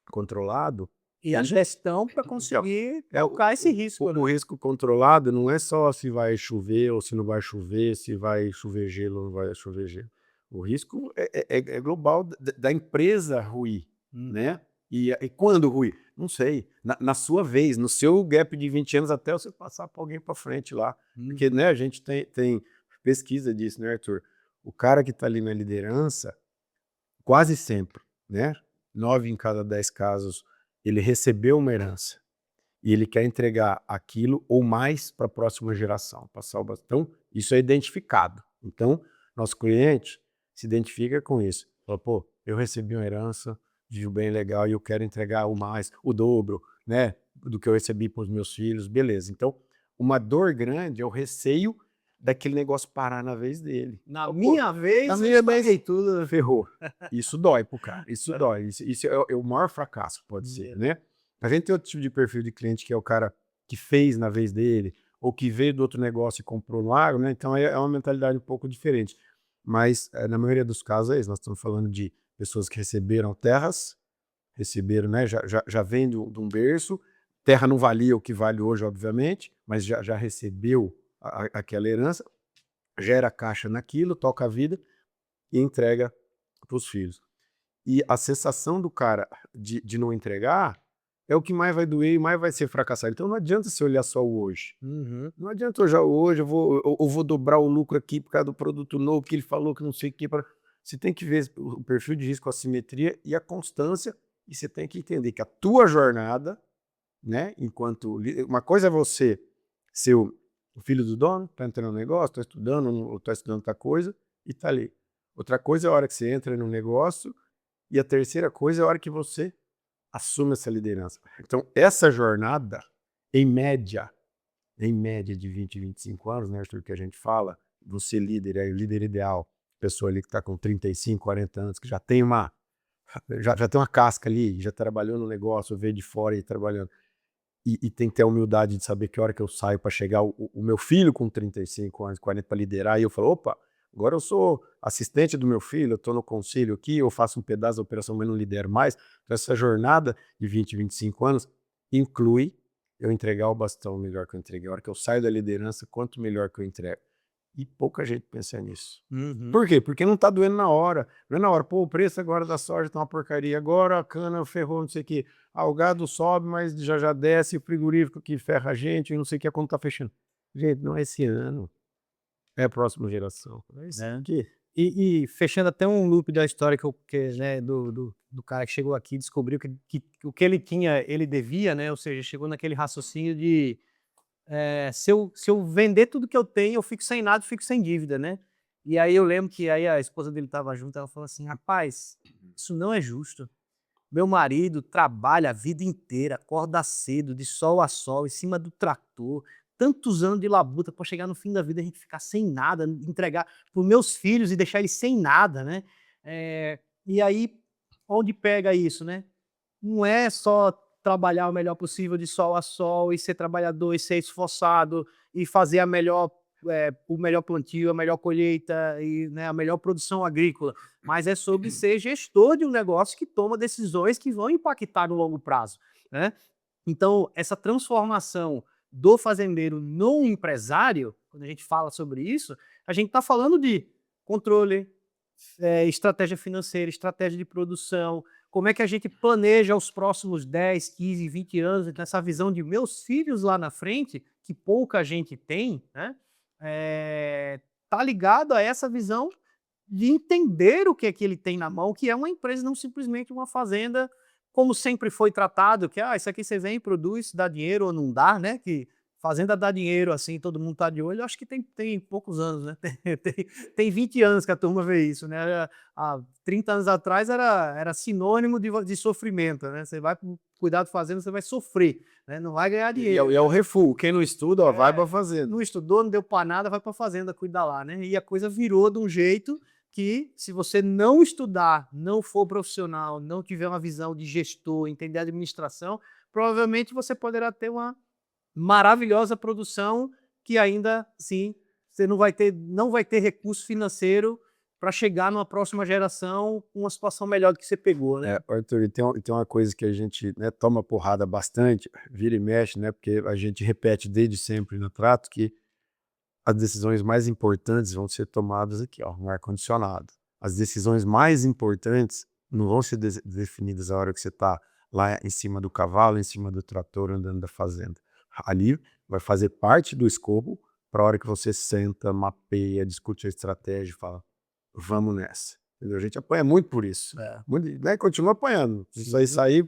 controlado e a gestão para conseguir tocar esse risco. O risco controlado não é só se vai chover ou se não vai chover, se vai chover gelo ou não vai chover gelo. O risco é global da empresa ruir, né? E quando ruir? Não sei. Na sua vez, no seu gap de 20 anos, até você passar para alguém para frente lá. Porque, né, a gente tem pesquisa disso, né, Arthur? O cara que está ali na liderança, quase sempre, né? 9 em cada 10 casos, ele recebeu uma herança e ele quer entregar aquilo ou mais para a próxima geração, passar o bastão. Então, isso é identificado. Então, nosso cliente se identifica com isso. Fala, pô, eu recebi uma herança, vivo bem legal e eu quero entregar o mais, o dobro, né, do que eu recebi para os meus filhos, beleza. Então, uma dor grande é o receio daquele negócio parar na vez dele. Na minha vez, tudo ferrou. Isso dói pro cara, isso dói. Isso é o maior fracasso que pode ser, né? A gente tem outro tipo de perfil de cliente que é o cara que fez na vez dele, ou que veio do outro negócio e comprou no agro, né? Então é uma mentalidade um pouco diferente. Mas na maioria dos casos é isso, nós estamos falando de pessoas que receberam terras, receberam, né? Já vem de um berço, terra não valia o que vale hoje, obviamente, mas já recebeu aquela herança, gera caixa naquilo, toca a vida e entrega para os filhos. E a sensação do cara de não entregar é o que mais vai doer e mais vai ser fracassado. Então não adianta você olhar só o hoje. Uhum. Não adianta hoje eu vou dobrar o lucro aqui por causa do produto novo que ele falou que não sei o que. Você tem que ver o perfil de risco, a simetria e a constância, e você tem que entender que a tua jornada, né, uma coisa é você ser o filho do dono, tá entrando no negócio, tá estudando, ou tá estudando outra coisa, e tá ali. Outra coisa é a hora que você entra no negócio, e a terceira coisa é a hora que você assume essa liderança. Então, essa jornada, em média de 20, 25 anos, né, Arthur, que a gente fala, você líder, é o líder ideal, pessoa ali que está com 35, 40 anos, que já tem uma casca ali, já trabalhou no negócio, veio de fora e trabalhando, e tem que ter a humildade de saber que hora que eu saio para chegar o meu filho com 35 anos, 40 para liderar, e eu falo, opa, agora eu sou assistente do meu filho, eu estou no conselho aqui, eu faço um pedaço da operação, mas não lidero mais. Então essa jornada de 20, 25 anos inclui eu entregar o bastão melhor que eu entreguei. A hora que eu saio da liderança, quanto melhor que eu entrego. E pouca gente pensa nisso. Uhum. Por quê? Porque não tá doendo na hora. Não é na hora, pô, o preço agora da soja tá uma porcaria, agora a cana ferrou, não sei o quê. Ah, o gado sobe, mas já desce, o frigorífico que ferra a gente, e não sei o que, a conta tá fechando. Gente, não é esse ano. É a próxima geração. É isso Né? aqui. E fechando até um loop da história né, do cara que chegou aqui e descobriu que o que ele tinha, ele devia, né? Ou seja, chegou naquele raciocínio de se eu vender tudo que eu tenho, eu fico sem nada, eu fico sem dívida, né? E aí eu lembro que aí a esposa dele estava junto, ela falou assim, rapaz, isso não é justo. Meu marido trabalha a vida inteira, acorda cedo, de sol a sol, em cima do trator, tantos anos de labuta para chegar no fim da vida a gente ficar sem nada, entregar para os meus filhos e deixar eles sem nada, né? E aí, onde pega isso, né? Não é só trabalhar o melhor possível de sol a sol e ser trabalhador e ser esforçado e fazer o melhor plantio, a melhor colheita e, né, a melhor produção agrícola, mas é sobre ser gestor de um negócio que toma decisões que vão impactar no longo prazo, né? Então, essa transformação do fazendeiro no empresário, quando a gente fala sobre isso, a gente está falando de controle, estratégia financeira, estratégia de produção, como é que a gente planeja os próximos 10, 15, 20 anos, nessa visão de meus filhos lá na frente, que pouca gente tem, né? Tá ligado a essa visão de entender o que é que ele tem na mão, que é uma empresa, não simplesmente uma fazenda, como sempre foi tratado, que isso aqui você vem, produz, dá dinheiro ou não dá, né? Que fazenda dá dinheiro, assim, todo mundo tá de olho. Eu acho que tem poucos anos, né? Tem 20 anos que a turma vê isso, né? Há 30 anos atrás era sinônimo de sofrimento, né? Você vai cuidar de fazenda, você vai sofrer, né? Não vai ganhar dinheiro. E é o refugo. Quem não estuda, ó, vai pra fazenda. Não estudou, não deu para nada, vai para fazenda cuidar lá, né? E a coisa virou de um jeito que, se você não estudar, não for profissional, não tiver uma visão de gestor, entender a administração, provavelmente você poderá ter uma maravilhosa produção que ainda, sim, você não vai ter recurso financeiro para chegar numa próxima geração com uma situação melhor do que você pegou, né? Arthur, e tem uma coisa que a gente, né, toma porrada bastante, vira e mexe, né, porque a gente repete desde sempre no trato que as decisões mais importantes vão ser tomadas aqui, ó, no ar-condicionado. As decisões mais importantes não vão ser definidas a hora que você está lá em cima do cavalo, em cima do trator, andando da fazenda. Ali vai fazer parte do escopo para a hora que você senta, mapeia, discute a estratégia e fala, vamos nessa. Entendeu? A gente apanha muito por isso. Muito, né? Continua apanhando. Isso aí sair,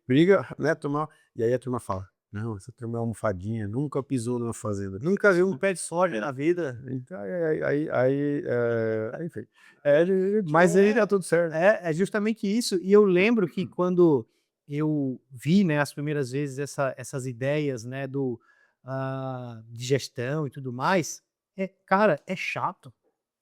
briga, né? E aí a turma fala, não, essa turma é almofadinha, nunca pisou numa fazenda. Nunca viu um pé de soja na vida. Então, enfim. Mas aí dá tudo certo. É justamente isso. E eu lembro que quando eu vi, né, as primeiras vezes essas ideias, né, de gestão e tudo mais, cara, é chato.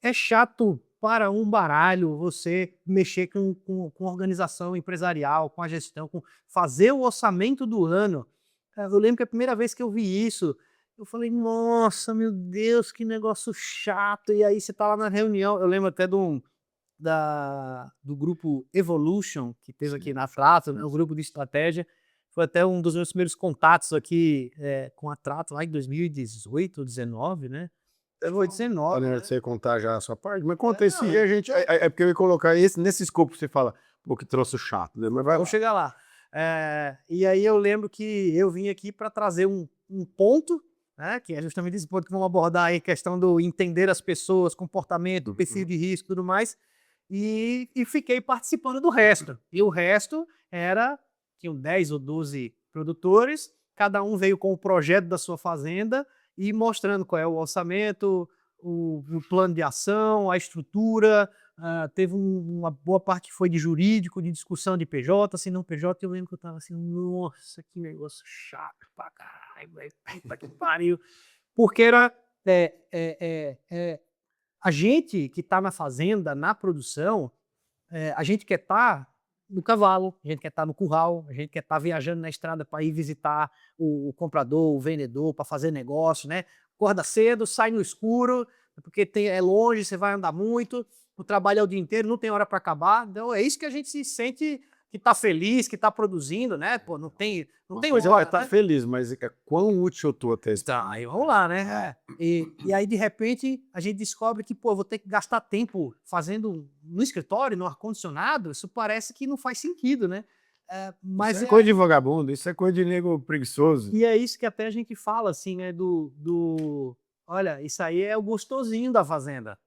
É chato para um baralho você mexer com organização empresarial, com a gestão, com fazer o orçamento do ano. Eu lembro que a primeira vez que eu vi isso, Eu falei, nossa, meu Deus, que negócio chato. E aí você tá lá na reunião, eu lembro até do grupo Evolution, que teve aqui na Trato, né, o grupo de estratégia. Foi até um dos meus primeiros contatos aqui com a Trato, lá em 2018 ou 2019, né? Foi 19, Né, né? você contar já a sua parte, mas conta É, isso não, e a gente. É porque eu ia colocar esse, nesse escopo que você fala, pô, que trouxe o chato, né? Mas vai lá. vamos chegar lá. E aí eu lembro que eu vim aqui para trazer um ponto, né, que é justamente esse ponto que vamos abordar aí, questão do entender as pessoas, comportamento, perfil de risco e tudo mais, e fiquei participando do resto. E o resto tinham 10 ou 12 produtores, cada um veio com o projeto da sua fazenda e mostrando qual é o orçamento, o plano de ação, a estrutura. Teve uma boa parte que foi de jurídico, de discussão de PJ, se não PJ, eu lembro que eu tava assim, nossa, que negócio chato pra caralho, velho, puta que pariu. Porque era a gente que tá na fazenda, na produção, a gente quer estar no cavalo, a gente quer estar no curral, a gente quer estar viajando na estrada para ir visitar o comprador, o vendedor, para fazer negócio, né? Acorda cedo, sai no escuro, porque é longe, você vai andar muito, o trabalho é o dia inteiro, não tem hora para acabar. Então é isso que a gente se sente que está feliz, que está produzindo, né? Pô, não tem Mas hora, olha, tá né? feliz, mas quão útil eu tô até esse Tá, aí vamos lá, né? E aí, de repente, a gente descobre que, pô, eu vou ter que gastar tempo fazendo no escritório, no ar-condicionado, isso parece que não faz sentido, né? Mas Isso é coisa de vagabundo, isso é coisa de nego preguiçoso. e é isso que até a gente fala, assim, né? Olha, isso aí é o gostosinho da fazenda.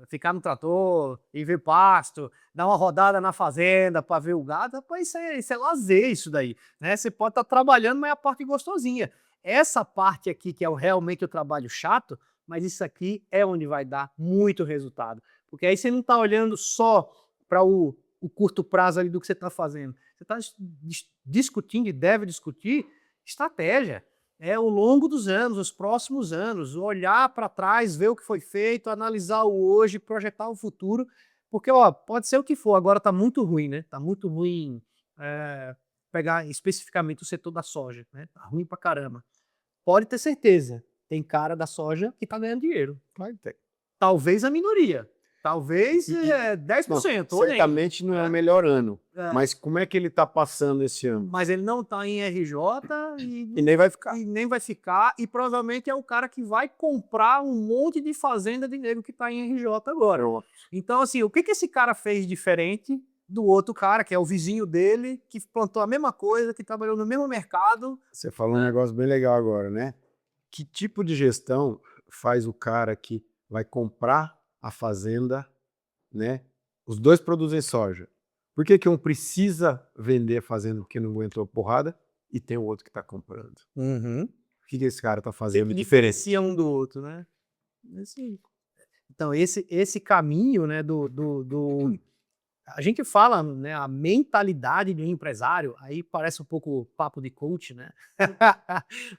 Ficar no trator e ver pasto, dar uma rodada na fazenda para ver o gado, rapaz, isso é lazer, isso daí, né? Você pode estar trabalhando, mas é a parte gostosinha. Essa parte aqui, que é realmente o trabalho chato, mas isso aqui é onde vai dar muito resultado. Porque aí você não está olhando só para o curto prazo ali do que você está fazendo. Você está discutindo e deve discutir estratégia. Ao longo dos anos, os próximos anos, olhar para trás, ver o que foi feito, analisar o hoje, projetar o futuro, porque ó, pode ser o que for, agora está muito ruim, né? Está muito ruim pegar especificamente o setor da soja, né? Tá ruim pra caramba. Pode ter certeza, tem cara da soja que está ganhando dinheiro. Claro que tem. Talvez a minoria, talvez Não, 10%, ou nem. certamente não é o melhor ano, É. mas como é que ele tá passando esse ano? Mas ele não está em RJ E nem vai ficar. e nem vai ficar, e provavelmente é o cara que vai comprar um monte de fazenda de nego que está em RJ agora. Então, assim, o que esse cara fez diferente do outro cara, que é o vizinho dele, que plantou a mesma coisa, que trabalhou no mesmo mercado? Você falou um negócio bem legal agora, né? Que tipo de gestão faz o cara que vai comprar a fazenda, né? Os dois produzem soja. Por que que um precisa vender a fazenda porque não aguentou a porrada e tem o outro que está comprando? Uhum. O que que esse cara está fazendo Que diferente? diferencia um do outro, né? Então, esse caminho, né, a gente fala, né, a mentalidade do empresário, aí parece um pouco papo de coach, né?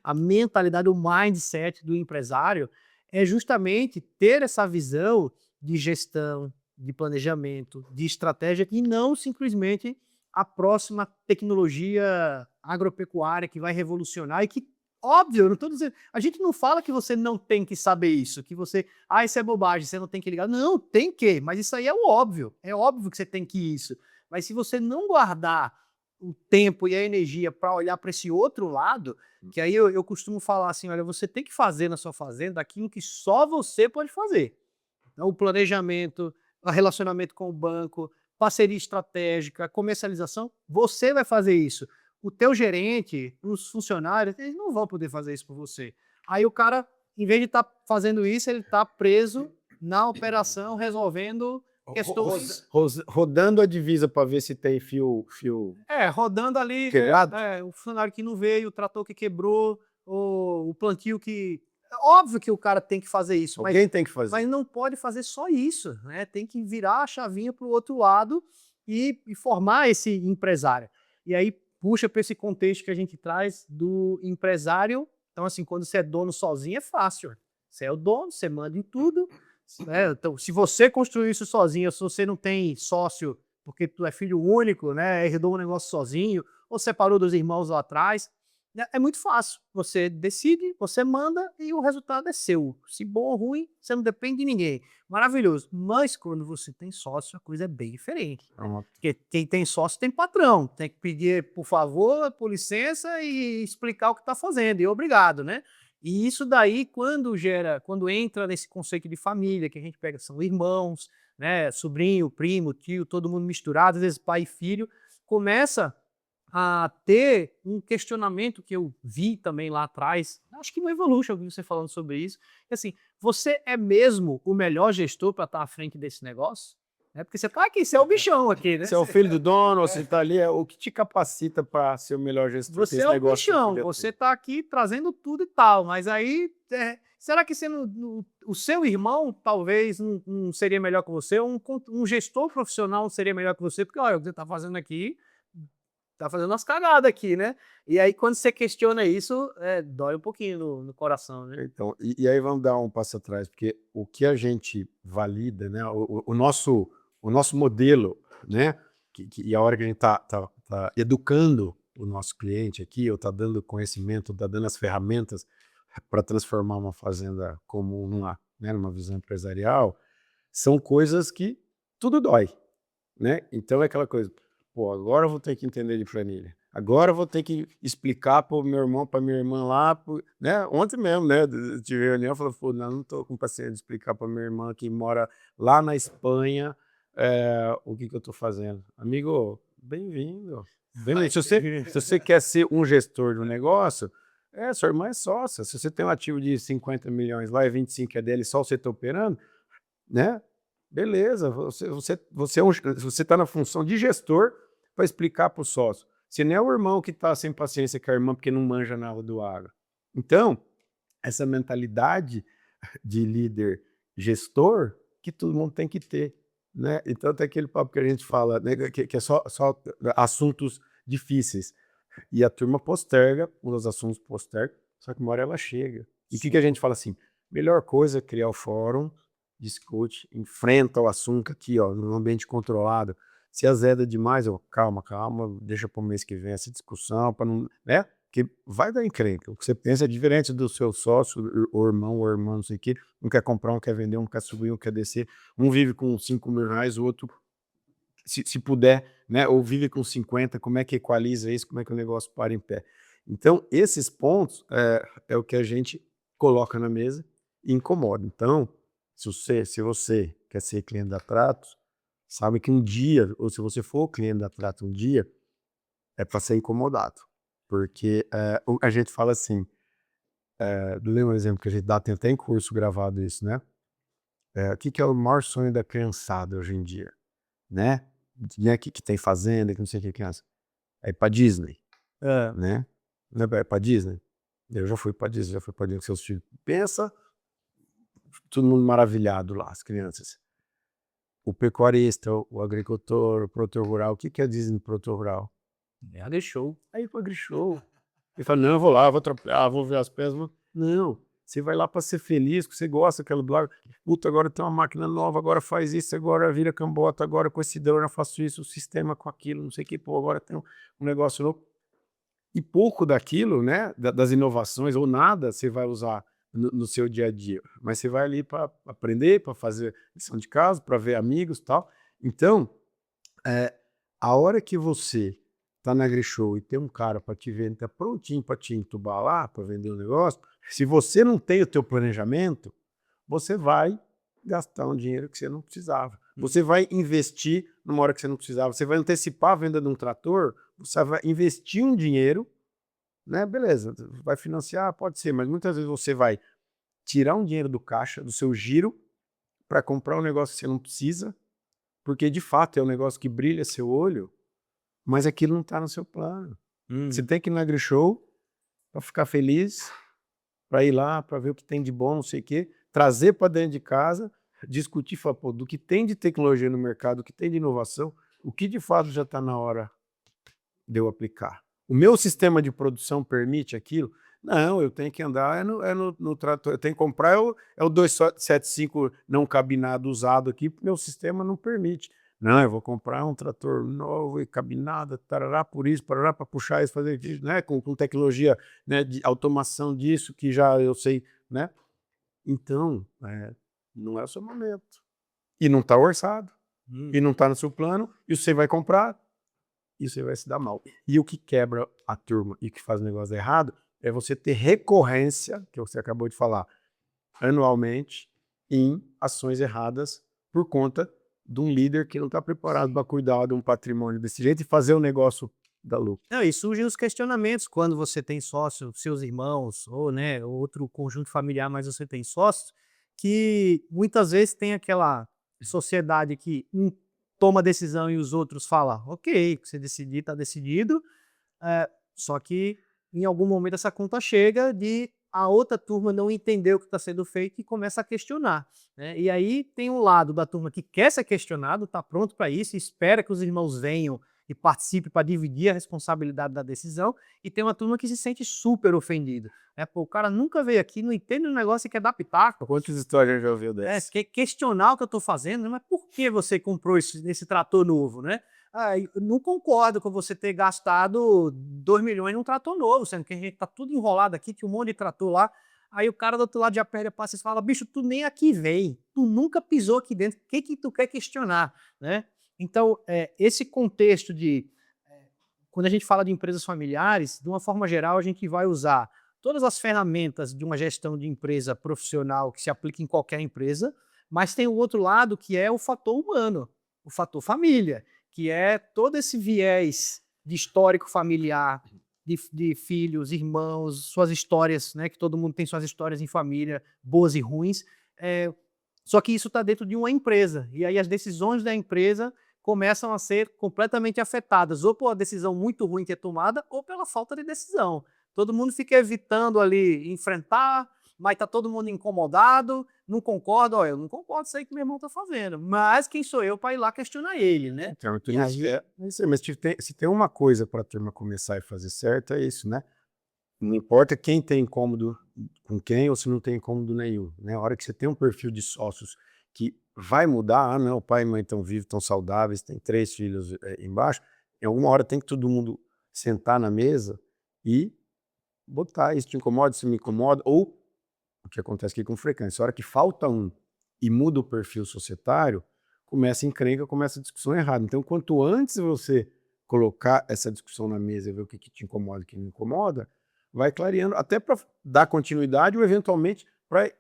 A mentalidade, o mindset do empresário é justamente ter essa visão de gestão, de planejamento, de estratégia e não simplesmente a próxima tecnologia agropecuária que vai revolucionar e que, óbvio, eu não estou dizendo, a gente não fala que você não tem que saber isso, que você, isso é bobagem, você não tem que ligar. Não, tem que, mas isso aí é o óbvio. É óbvio que você tem que isso. Mas se você não guardar o tempo e a energia para olhar para esse outro lado, que aí eu costumo falar assim, olha, você tem que fazer na sua fazenda aquilo que só você pode fazer. Então, o planejamento, o relacionamento com o banco, parceria estratégica, comercialização, você vai fazer isso. O teu gerente, os funcionários, eles não vão poder fazer isso por você. Aí o cara, em vez de estar fazendo isso, ele está preso na operação, resolvendo questões. Rodando a divisa para ver se tem fio. Rodando ali, Quebrado? o funcionário que não veio, o trator que quebrou, o plantio que... Óbvio que o cara tem que fazer isso, Alguém tem que fazer. mas não pode fazer só isso, né? Tem que virar a chavinha para o outro lado e formar esse empresário. E aí puxa para esse contexto que a gente traz do empresário. Então, assim, quando você é dono sozinho é fácil. Você é o dono, você manda em tudo. Né? Então, se você construiu isso sozinho, se você não tem sócio, porque tu é filho único, né? Herdou um negócio sozinho, ou separou dos irmãos lá atrás, É muito fácil. Você decide, você manda e o resultado é seu. Se bom ou ruim, você não depende de ninguém. Maravilhoso. Mas quando você tem sócio, a coisa é bem diferente. Pronto. Porque quem tem sócio tem patrão. Tem que pedir por favor, por licença e explicar o que está fazendo. E obrigado, né? E isso daí, quando entra nesse conceito de família, que a gente pega, são irmãos, né? Sobrinho, primo, tio, todo mundo misturado, às vezes pai e filho, começa a ter um questionamento que eu vi também lá atrás, acho que no Evolution eu vi você falando sobre isso, que assim, você é mesmo o melhor gestor para estar à frente desse negócio? É porque você está aqui, você é o bichão aqui, né? Você é o filho do dono, você está ali, o que te capacita para ser o melhor gestor Você desse é o negócio? Que bichão, cuida você tudo? está aqui trazendo tudo e tal, mas aí, será que o seu irmão talvez não seria melhor que você? Um gestor profissional não seria melhor que você? Porque olha, o que você está fazendo aqui tá fazendo umas cagadas aqui, né? E aí, quando você questiona isso, dói um pouquinho no coração, né? Então, e aí vamos dar um passo atrás, porque o que a gente valida, né, o nosso modelo, né, e a hora que a gente tá educando o nosso cliente aqui, ou tá dando conhecimento, tá dando as ferramentas para transformar uma fazenda comum numa visão empresarial, são coisas que tudo dói, né? Então é aquela coisa, pô, agora eu vou ter que entender de planilha. Agora eu vou ter que explicar para o meu irmão, para minha irmã lá, né? Ontem mesmo, né? Tive reunião, falei, pô, não estou com paciência de explicar para minha irmã que mora lá na Espanha o que eu estou fazendo. Amigo, bem-vindo. Bem-vindo. Se você quer ser um gestor do negócio, sua irmã é sócia. Se você tem um ativo de 50 milhões lá e 25 é dele, só você está operando, né? Beleza, você está na função de gestor para explicar para o sócio. Se não é o irmão que está sem paciência com a irmã porque não manja nada do agro. Então, essa mentalidade de líder gestor que todo mundo tem que ter, né? Então tem aquele papo que a gente fala, né, que é só assuntos difíceis. E a turma posterga, os assuntos postergam, só que uma hora ela chega. E o que a gente fala assim? Melhor coisa é criar o fórum, discute, enfrenta o assunto aqui, ó, num ambiente controlado. Se azeda demais, calma, deixa para o mês que vem essa discussão, para não, né? Que vai dar encrenca. O que você pensa é diferente do seu sócio, ou irmão, ou irmã, não sei o quê. Um quer comprar, um quer vender, um quer subir, um quer descer. Um vive com 5 mil reais, o outro, se puder, né? Ou vive com 50, como é que equaliza isso? Como é que o negócio para em pé? Então, esses pontos é o que a gente coloca na mesa e incomoda. Então, se você quer ser cliente da Tratos, sabe que um dia, ou se você for cliente da Tratos um dia, é para ser incomodado. Porque a gente fala assim, lembra um exemplo que a gente dá, tem até em curso gravado isso, né? O que é o maior sonho da criançada hoje em dia, né? Que tem fazenda, que não sei o que criança. É ir pra Disney, É. né? Não é pra Disney? Eu já fui pra Disney, com seus filhos. Pensa, todo mundo maravilhado lá, as crianças. O pecuarista, o agricultor, o produtor rural. O que é Disney no produtor rural? Deixou. Aí pro agrishow. Ele fala, não, eu vou lá, vou atrapalhar, vou ver as peças. Não, você vai lá para ser feliz, que você gosta daquela blog. Puta, agora tem uma máquina nova, agora faz isso, agora vira cambota, agora com esse drone eu faço isso, o sistema com aquilo, não sei o que, pô, agora tem um negócio novo. E pouco daquilo, né, das inovações, ou nada, você vai usar no seu dia a dia. Mas você vai ali para aprender, para fazer lição de casa, para ver amigos e tal. Então, a hora que você tá na AgriShow e tem um cara para te vender, tá prontinho para te entubar lá, para vender o negócio, se você não tem o teu planejamento, você vai gastar um dinheiro que você não precisava. Você vai investir numa hora que você não precisava. Você vai antecipar a venda de um trator, você vai investir um dinheiro, né? Beleza, vai financiar, pode ser, mas muitas vezes você vai tirar um dinheiro do caixa, do seu giro, para comprar um negócio que você não precisa, porque de fato é um negócio que brilha seu olho, mas aquilo não está no seu plano. Você tem que ir na AgriShow para ficar feliz, para ir lá, para ver o que tem de bom, não sei o quê, trazer para dentro de casa, discutir, falar, pô, do que tem de tecnologia no mercado, o que tem de inovação, o que de fato já está na hora de eu aplicar. O meu sistema de produção permite aquilo? Não, eu tenho que andar no trator, eu tenho que comprar, é o 275 não cabinado usado aqui, porque meu sistema não permite. Não, eu vou comprar um trator novo e cabinado, tarará, por isso, parará, para puxar isso, fazer isso, né? Com tecnologia, né, de automação disso, que já eu sei, né? Então, não é o seu momento. E não está orçado, e não está no seu plano, e você vai comprar, e você vai se dar mal. E o que quebra a turma e que faz o negócio errado é você ter recorrência, que você acabou de falar, anualmente, em ações erradas por conta de um líder que não está preparado para cuidar de um patrimônio desse jeito e fazer o negócio dar lucro. Não, e surgem os questionamentos quando você tem sócio, seus irmãos, ou, né, outro conjunto familiar, mas você tem sócios, que muitas vezes tem aquela sociedade que um toma decisão e os outros falam, ok, o que você decidir está decidido, só que em algum momento essa conta chega de a outra turma não entender o que está sendo feito e começa a questionar, né? E aí tem um lado da turma que quer ser questionado, está pronto para isso, espera que os irmãos venham e participem para dividir a responsabilidade da decisão, e tem uma turma que se sente super ofendida. Né? Pô, o cara nunca veio aqui, não entende o negócio e quer dar pitaco. Quantas histórias a gente já ouviu dessa? Quer questionar o que eu estou fazendo, né? Mas por que você comprou esse trator novo, né? Eu não concordo com você ter gastado 2 milhões num trator novo, sendo que a gente tá tudo enrolado aqui, tinha um monte de trator lá. Aí o cara do outro lado já perde a paciência e fala, bicho, tu nem aqui vem, tu nunca pisou aqui dentro, o que que tu quer questionar, né? Então, esse contexto de, quando a gente fala de empresas familiares, de uma forma geral, a gente vai usar todas as ferramentas de uma gestão de empresa profissional que se aplica em qualquer empresa, mas tem o outro lado que é o fator humano, o fator família, que é todo esse viés de histórico familiar, de filhos, irmãos, suas histórias, né, que todo mundo tem suas histórias em família, boas e ruins, só que isso está dentro de uma empresa, e aí as decisões da empresa começam a ser completamente afetadas, ou por uma decisão muito ruim que é tomada, ou pela falta de decisão. Todo mundo fica evitando ali enfrentar, mas está todo mundo incomodado, não concorda, olha, eu não concordo com isso aí que meu irmão está fazendo, mas quem sou eu para ir lá questionar ele, né? Então, E aí, é isso aí, mas se tem uma coisa para a turma começar e fazer certo, é isso, né? Não importa quem tem incômodo com quem ou se não tem incômodo nenhum, né? A hora que você tem um perfil de sócios que vai mudar, não, o pai e mãe estão vivos, estão saudáveis, tem 3 filhos embaixo, em alguma hora tem que todo mundo sentar na mesa e botar, isso te incomoda, isso me incomoda, ou o que acontece aqui com frequência, a hora que falta um e muda o perfil societário, começa a encrenca, começa a discussão errada. Então, quanto antes você colocar essa discussão na mesa e ver o que te incomoda e o que não incomoda, vai clareando, até para dar continuidade ou eventualmente para,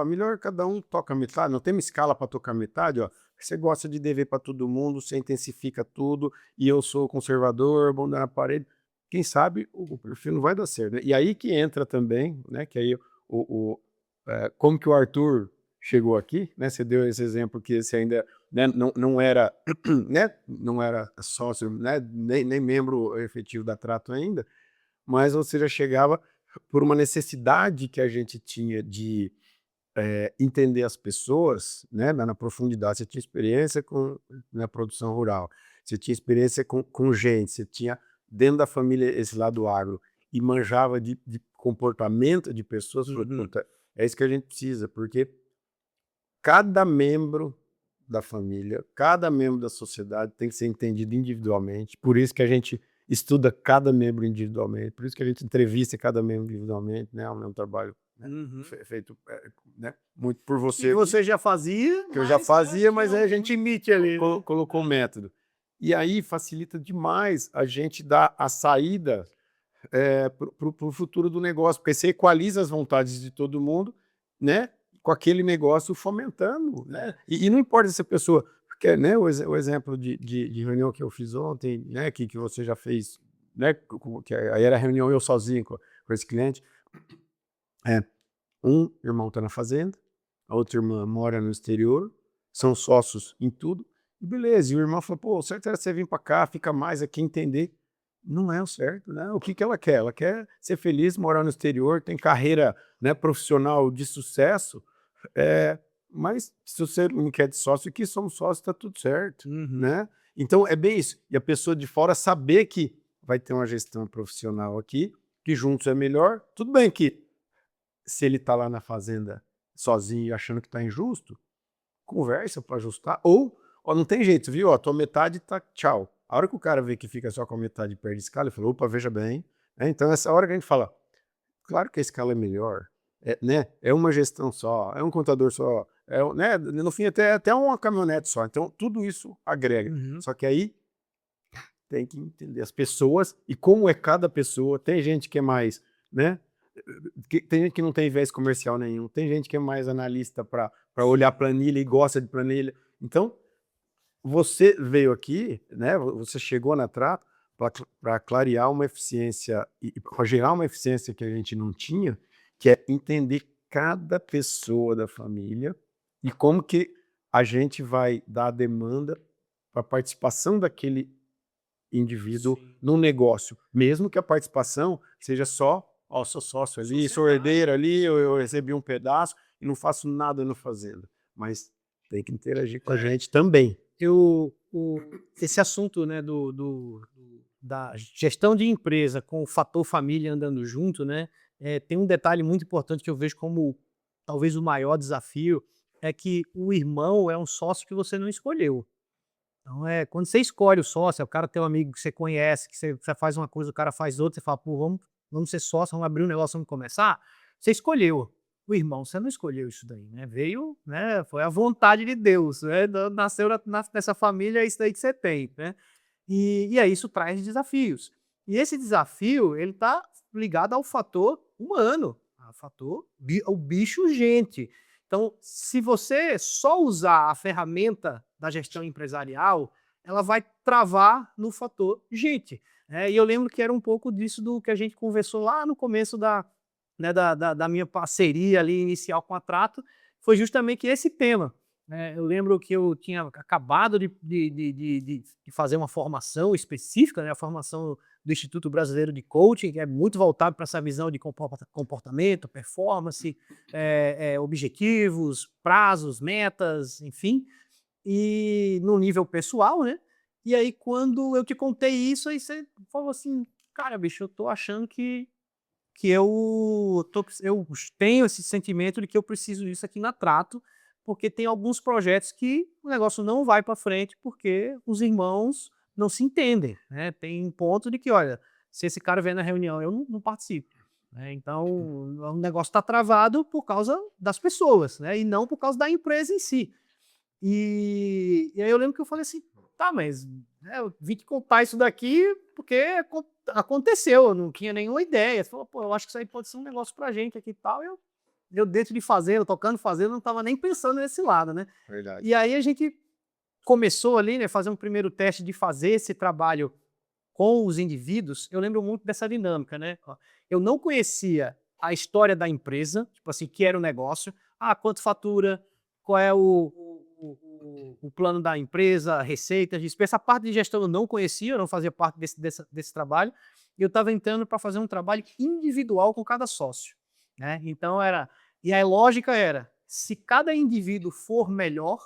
melhor cada um toca metade, não tem uma escala para tocar metade, ó. Você gosta de dever para todo mundo, você intensifica tudo, e eu sou conservador, bom na parede. Quem sabe o perfil não vai dar certo, né? E aí que entra também, né? Que aí como que o Arthur chegou aqui, né? Você deu esse exemplo que você ainda, né, não era, né, não era sócio, né, nem membro efetivo da Trato ainda, mas você já chegava por uma necessidade que a gente tinha de entender as pessoas, né, na profundidade. Você tinha experiência na produção rural, você tinha experiência com gente, você tinha dentro da família esse lado agro e manjava de comportamento de pessoas. Puta, é isso que a gente precisa, porque cada membro da família, cada membro da sociedade tem que ser entendido individualmente, por isso que a gente estuda cada membro individualmente, por isso que a gente entrevista cada membro individualmente, né? É um trabalho, né, feito, né, muito por você. que você já fazia, Que eu já fazia, mas aí a o gente limite ali, né? colocou o método. E aí facilita demais a gente dar a saída para o futuro do negócio, porque você equaliza as vontades de todo mundo, né, com aquele negócio fomentando, né? E não importa se a pessoa, porque, né, o exemplo de reunião que eu fiz ontem, né, que você já fez, né, que aí era reunião eu sozinho com esse cliente, um irmão está na fazenda, a outra irmã mora no exterior, são sócios em tudo, e beleza, e o irmão falou, pô, o certo era você vir para cá, fica mais aqui, entender. Não é o certo, né? O que ela quer? Ela quer ser feliz, morar no exterior, tem carreira, né, profissional de sucesso, mas se você não quer de sócio, que somos sócios, está tudo certo, né? Então é bem isso. E a pessoa de fora saber que vai ter uma gestão profissional aqui, que juntos é melhor. Tudo bem que se ele está lá na fazenda sozinho e achando que está injusto, conversa para ajustar, ou ó, não tem jeito, viu? Ó, a tua metade tá tchau. A hora que o cara vê que fica só com a metade e perde escala, ele fala, opa, veja bem. Então, essa hora que a gente fala, claro que a escala é melhor, né? É uma gestão só, é um contador só, né? No fim, até uma caminhonete só. Então, tudo isso agrega. Uhum. Só que aí tem que entender as pessoas e como é cada pessoa. Tem gente que é mais, né? Tem gente que não tem viés comercial nenhum, tem gente que é mais analista para olhar planilha e gosta de planilha. Então, você veio aqui, né? Você chegou na Trato para clarear uma eficiência e para gerar uma eficiência que a gente não tinha, que é entender cada pessoa da família e como que a gente vai dar a demanda para a participação daquele indivíduo no negócio, mesmo que a participação seja só, ó, sou sócio ali, sou herdeiro ali, eu recebi um pedaço e não faço nada no fazenda, mas tem que interagir com a gente também. Esse assunto, né, da gestão de empresa com o fator família andando junto, né, tem um detalhe muito importante que eu vejo como talvez o maior desafio, é que o irmão é um sócio que você não escolheu. Então, quando você escolhe o sócio, é o cara tem um amigo que você conhece, que você faz uma coisa, o cara faz outra, você fala, pô, vamos ser sócios, vamos abrir um negócio, vamos começar. Você escolheu. O irmão, você não escolheu isso daí, né? Veio, né? Foi a vontade de Deus, né? Nasceu nessa família, é isso daí que você tem, né? E aí isso traz desafios. E esse desafio, ele tá ligado ao fator humano, ao fator, o bicho gente. Então, se você só usar a ferramenta da gestão empresarial, ela vai travar no fator gente. E eu lembro que era um pouco disso do que a gente conversou lá no começo da minha parceria ali inicial com a Trato, foi justamente esse tema. Eu lembro que eu tinha acabado de fazer uma formação específica, né, a formação do Instituto Brasileiro de Coaching, que é muito voltado para essa visão de comportamento, performance, objetivos, prazos, metas, enfim, e no nível pessoal, né? E aí, quando eu te contei isso, aí você falou assim, cara, bicho, eu tô achando que eu tenho esse sentimento de que eu preciso disso aqui na Trato, porque tem alguns projetos que o negócio não vai para frente porque os irmãos não se entendem, né? Tem um ponto de que, olha, se esse cara vier na reunião, eu não participo, né? Então, o negócio está travado por causa das pessoas, né? E não por causa da empresa em si. E aí eu lembro que eu falei assim, tá, mas eu vim te contar isso daqui porque aconteceu, eu não tinha nenhuma ideia. Você falou, pô, eu acho que isso aí pode ser um negócio pra gente aqui e tal. Eu dentro de fazenda, tocando fazenda, não tava nem pensando nesse lado, né? Verdade. E aí a gente começou ali, né, fazer um primeiro teste de fazer esse trabalho com os indivíduos. Eu lembro muito dessa dinâmica, né? Ó, eu não conhecia a história da empresa, tipo assim, que era o negócio, quanto fatura, qual é o plano da empresa, receitas, despesa. Essa parte de gestão eu não conhecia, eu não fazia parte desse trabalho, e eu estava entrando para fazer um trabalho individual com cada sócio, né? Então e a lógica era, se cada indivíduo for melhor,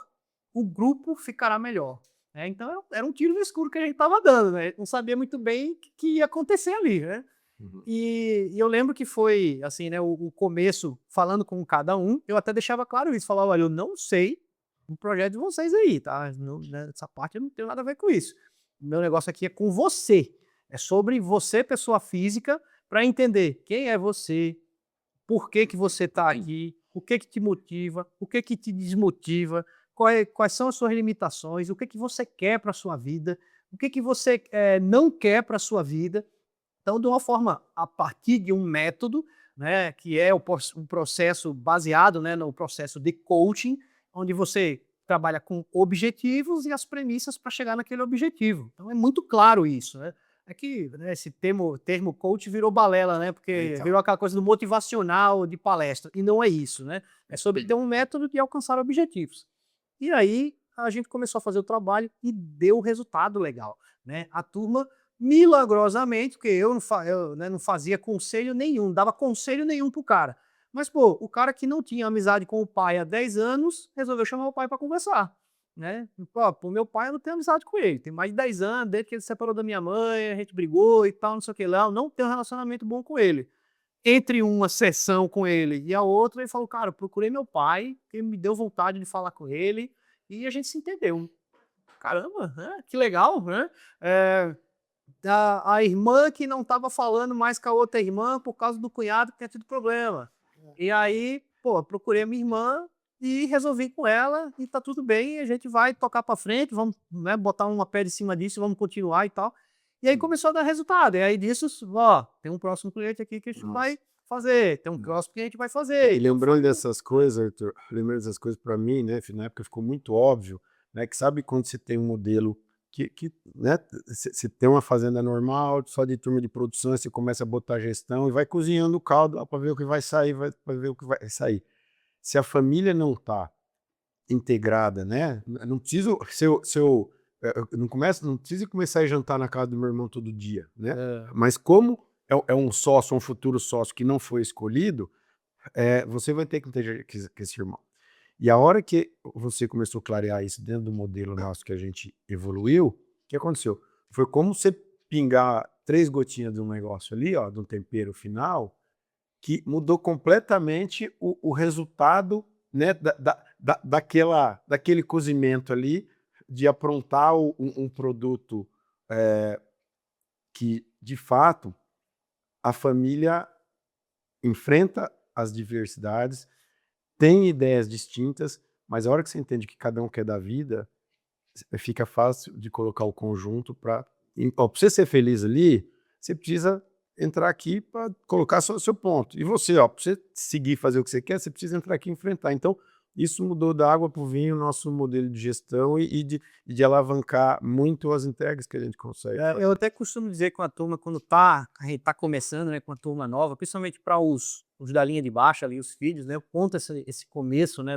o grupo ficará melhor. Então era um tiro no escuro que a gente estava dando, né? Não sabia muito bem o que ia acontecer ali, né? Uhum. E eu lembro que foi assim, né? O começo falando com cada um, eu até deixava claro isso, falava, olha, eu não sei o projeto de vocês aí, tá? Não, né, essa parte eu não tenho nada a ver com isso. O meu negócio aqui é com você, é sobre você, pessoa física, para entender quem é você, por que que você está aqui, o que que te motiva, o que que te desmotiva, quais são as suas limitações, o que que você quer para a sua vida, o que que você não quer para a sua vida. Então, de uma forma, a partir de um método, né, que é um processo baseado, né, no processo de coaching, onde você trabalha com objetivos e as premissas para chegar naquele objetivo. Então, é muito claro isso, né? É que, né, esse termo coach virou balela, né? Porque Então. virou aquela coisa do motivacional, de palestra. E não é isso, né? É sobre ter um método de alcançar objetivos. E aí, a gente começou a fazer o trabalho e deu resultado legal, né? A turma, milagrosamente, porque eu, né, não fazia conselho nenhum, não dava conselho nenhum pro cara. Mas, pô, o cara que não tinha amizade com o pai há 10 anos, resolveu chamar o pai para conversar, né? Pô, meu pai, eu não tenho amizade com ele, tem mais de 10 anos, desde que ele se separou da minha mãe, a gente brigou e tal, não sei o que lá, eu não tenho um relacionamento bom com ele. Entre uma sessão com ele e a outra, ele falou, cara, eu procurei meu pai, que me deu vontade de falar com ele, e a gente se entendeu. caramba, né? Que legal, né? A irmã que não estava falando mais com a outra irmã por causa do cunhado que tinha tido problema. E aí, pô, procurei a minha irmã e resolvi com ela e tá tudo bem, a gente vai tocar para frente, vamos, né, botar uma pé em cima disso, vamos continuar e tal. E aí começou a dar resultado. E aí disso, ó, tem um próximo cliente aqui que a gente vai fazer, tem um próximo cliente que vai fazer. E lembrando dessas coisas, Arthur, lembrando dessas coisas para mim, né, na época ficou muito óbvio, né, que sabe quando você tem um modelo que né, você tem uma fazenda normal, só de turma de produção, você começa a botar gestão e vai cozinhando o caldo para ver o que vai sair, para ver o que vai sair. Se a família não está integrada, né, não preciso, não precisa começar a jantar na casa do meu irmão todo dia, né, mas como é um sócio, um futuro sócio que não foi escolhido, você vai ter que ter com esse irmão. E a hora que você começou a clarear isso dentro do modelo nosso que a gente evoluiu, o que aconteceu? Foi como você pingar 3 gotinhas de um negócio ali, ó, de um tempero final, que mudou completamente o resultado, né, daquele cozimento ali, de aprontar um produto que, de fato, a família enfrenta as diversidades, tem ideias distintas, mas a hora que você entende que cada um quer da vida, fica fácil de colocar o conjunto para você ser feliz ali, você precisa entrar aqui para colocar seu ponto. E você, ó, para você seguir fazer o que você quer, você precisa entrar aqui e enfrentar. Então, isso mudou da água para o vinho o nosso modelo de gestão e de alavancar muito as entregas que a gente consegue. Eu até costumo dizer com a turma, quando a gente tá começando, né, com a turma nova, principalmente para os da linha de baixo ali, os filhos, né, eu conto esse começo, né,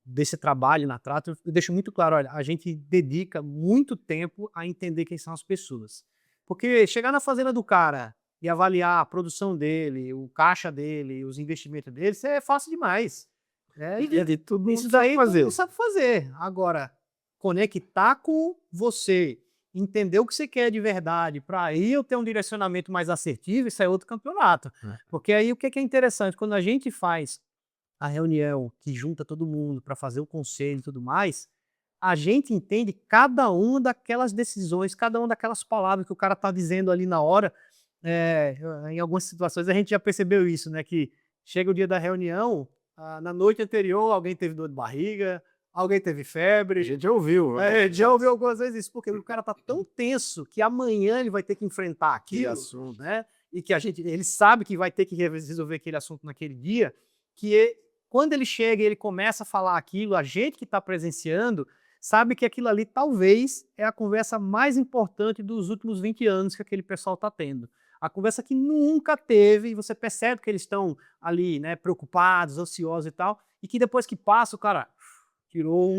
desse trabalho na Trato, eu deixo muito claro, olha, a gente dedica muito tempo a entender quem são as pessoas. Porque chegar na fazenda do cara e avaliar a produção dele, o caixa dele, os investimentos dele, isso é fácil demais. Tudo Isso daí todo mundo sabe fazer. Agora, conectar com você, entender o que você quer de verdade, para aí eu ter um direcionamento mais assertivo, isso é outro campeonato. Porque aí o que é interessante, quando a gente faz a reunião que junta todo mundo para fazer o conselho e tudo mais, a gente entende cada uma daquelas decisões, cada uma daquelas palavras que o cara está dizendo ali na hora. Em algumas situações a gente já percebeu isso, né? Que chega o dia da reunião, na noite anterior alguém teve dor de barriga, alguém teve febre. A gente já ouviu. Já ouviu algumas vezes isso, porque o cara tá tão tenso que amanhã ele vai ter que enfrentar aquilo, assunto, né? E que ele sabe que vai ter que resolver aquele assunto naquele dia, quando ele chega e ele começa a falar aquilo, a gente que está presenciando sabe que aquilo ali talvez é a conversa mais importante dos últimos 20 anos que aquele pessoal está tendo. A conversa que nunca teve, e você percebe que eles estão ali, né, preocupados, ansiosos e tal, e que depois que passa, o cara tirou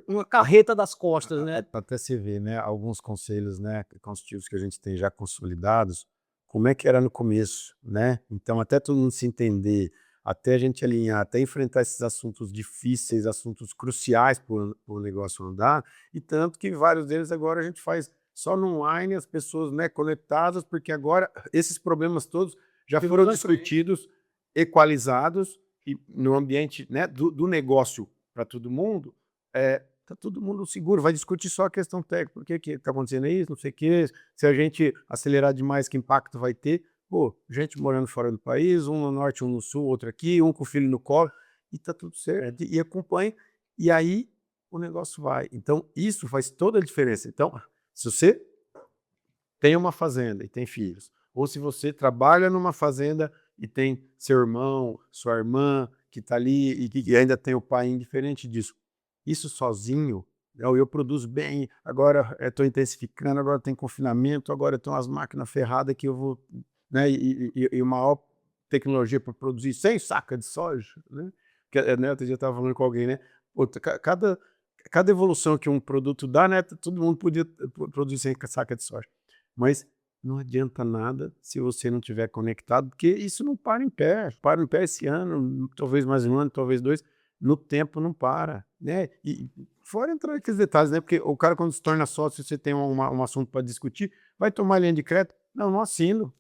uma carreta das costas, né? Até se vê, né, alguns conselhos, né, consultivos que a gente tem já consolidados, como é que era no começo, né? Então, até todo mundo se entender, até a gente alinhar, até enfrentar esses assuntos difíceis, assuntos cruciais para o negócio andar, e tanto que vários deles agora a gente faz só no online, as pessoas, né, conectadas, porque agora esses problemas todos já foram discutidos, equalizados, e no ambiente, né, do negócio para todo mundo, tá todo mundo seguro, vai discutir só a questão técnica, por que está acontecendo isso, não sei o que, se a gente acelerar demais, que impacto vai ter. Pô, gente morando fora do país, um no norte, um no sul, outro aqui, um com o filho no colo, e tá tudo certo, e acompanha, e aí o negócio vai. Então, isso faz toda a diferença. Então, se você tem uma fazenda e tem filhos, ou se você trabalha numa fazenda e tem seu irmão, sua irmã, que está ali e que ainda tem o pai, indiferente disso, isso sozinho, eu produzo bem, agora estou intensificando, agora tem confinamento, agora tem umas máquinas ferradas que eu vou, né, e maior tecnologia para produzir 100 sacas de soja, né? Né, outro dia eu estava falando com alguém, né? Cada evolução que um produto dá, né? Todo mundo podia produzir 100 sacas de soja, mas não adianta nada se você não estiver conectado, porque isso não para em pé esse ano, talvez mais um ano, talvez 2, no tempo não para, né? E fora entrar naqueles detalhes, né? Porque o cara, quando se torna sócio, você tem um assunto para discutir, vai tomar linha de crédito? Não assino.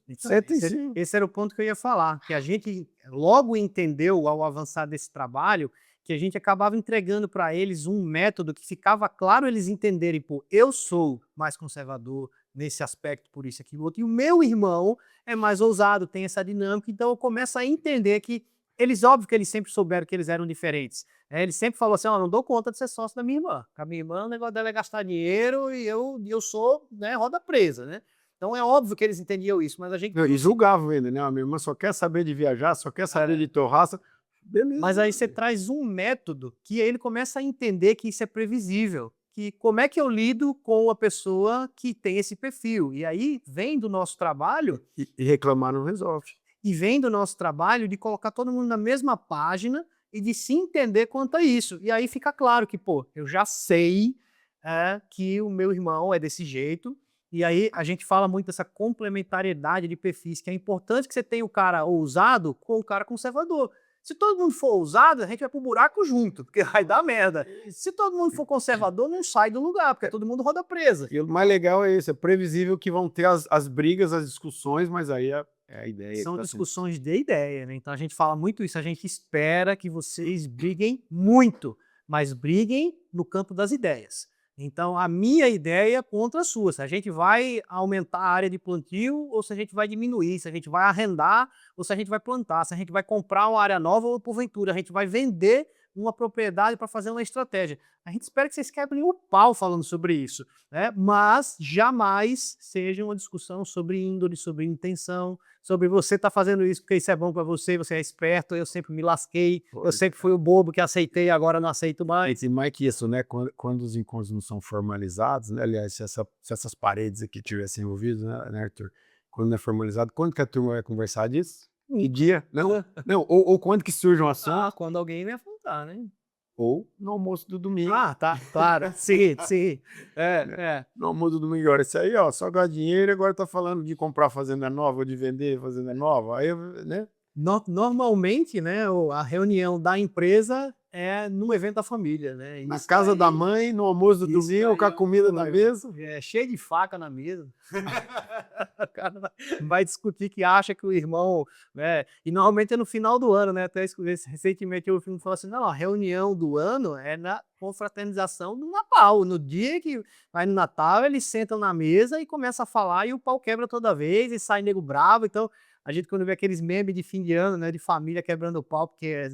Esse era o ponto que eu ia falar, que a gente logo entendeu ao avançar desse trabalho que a gente acabava entregando para eles um método que ficava claro eles entenderem, pô, eu sou mais conservador nesse aspecto, por isso, aquilo, outro, e o meu irmão é mais ousado, tem essa dinâmica, então eu começo a entender que eles, óbvio que eles sempre souberam que eles eram diferentes. Ele sempre falou assim, ó, não dou conta de ser sócio da minha irmã. Com a minha irmã, o negócio dela é gastar dinheiro e eu sou, né, roda presa, né? Então é óbvio que eles entendiam isso, mas a gente... E julgavam ainda, né? A minha irmã só quer saber de viajar, só quer saber de torraça. Beleza. Mas aí você traz um método que ele começa a entender que isso é previsível. Que como é que eu lido com uma pessoa que tem esse perfil? E aí vem do nosso trabalho... E reclamar não resolve. E vem do nosso trabalho de colocar todo mundo na mesma página e de se entender quanto a isso. E aí fica claro que, pô, eu já sei que o meu irmão é desse jeito. E aí a gente fala muito dessa complementariedade de perfis, que é importante que você tenha o cara ousado com o cara conservador. Se todo mundo for ousado, a gente vai pro buraco junto, porque vai dar merda. Se todo mundo for conservador, não sai do lugar, porque todo mundo roda presa. E o mais legal é isso, é previsível que vão ter as brigas, as discussões, mas aí é a ideia. São tá discussões de ideia, né? Então a gente fala muito isso, a gente espera que vocês briguem muito, mas briguem no campo das ideias. Então a minha ideia contra a sua, se a gente vai aumentar a área de plantio ou se a gente vai diminuir, se a gente vai arrendar ou se a gente vai plantar, se a gente vai comprar uma área nova ou porventura, a gente vai vender uma propriedade para fazer uma estratégia. A gente espera que vocês quebrem o pau falando sobre isso, né? Mas jamais seja uma discussão sobre índole, sobre intenção, sobre você tá fazendo isso porque isso é bom para você, você é esperto, eu sempre me lasquei, eu sempre fui o bobo que aceitei, agora não aceito mais. E mais que isso, né? Quando os encontros não são formalizados, né? Aliás, se essas paredes aqui tivessem envolvidas, né, Arthur? Quando não é formalizado, quando que a turma vai conversar disso? Que dia? Não, ou quando que surge um assunto? Quando alguém me afrontar, né? Ou no almoço do domingo. Tá, claro. Sim, sim. É. No almoço do domingo, olha, isso aí, ó, só ganhar dinheiro e agora tá falando de comprar fazenda nova ou de vender fazenda nova. Aí, né? Normalmente, né, a reunião da empresa é num evento da família, né? Na casa da mãe, no almoço do domingo, com a comida na mesa. É cheio de faca na mesa. O cara vai discutir que acha que o irmão, né? E normalmente é no final do ano, né? Até recentemente eu falei assim, não, a reunião do ano é na confraternização do Natal. No dia que vai no Natal, eles sentam na mesa e começam a falar e o pau quebra toda vez e sai nego bravo. Então, a gente quando vê aqueles memes de fim de ano, né, de família quebrando o pau, porque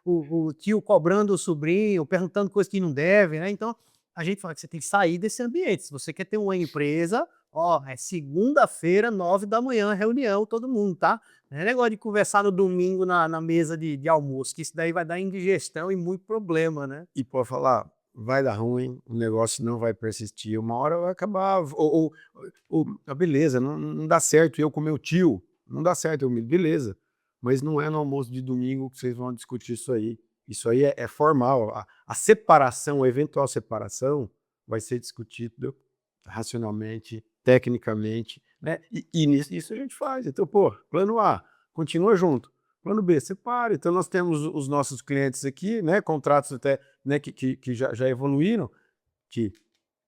o tio cobrando o sobrinho, perguntando coisas que não deve, né? Então, a gente fala que você tem que sair desse ambiente. Se você quer ter uma empresa, ó, é segunda-feira, 9 da manhã, reunião, todo mundo, tá? Não é negócio de conversar no domingo na mesa de almoço, que isso daí vai dar indigestão e muito problema, né? E pode falar, vai dar ruim, o negócio não vai persistir, uma hora vai acabar. Beleza, não dá certo eu com meu tio. Não dá certo, beleza, mas não é no almoço de domingo que vocês vão discutir isso aí. Isso aí é formal. A separação, a eventual separação, vai ser discutido racionalmente, tecnicamente, né? E isso a gente faz. Então, pô, plano A, continua junto. Plano B, separa. Então, nós temos os nossos clientes aqui, né? Contratos até, né, que já evoluíram, que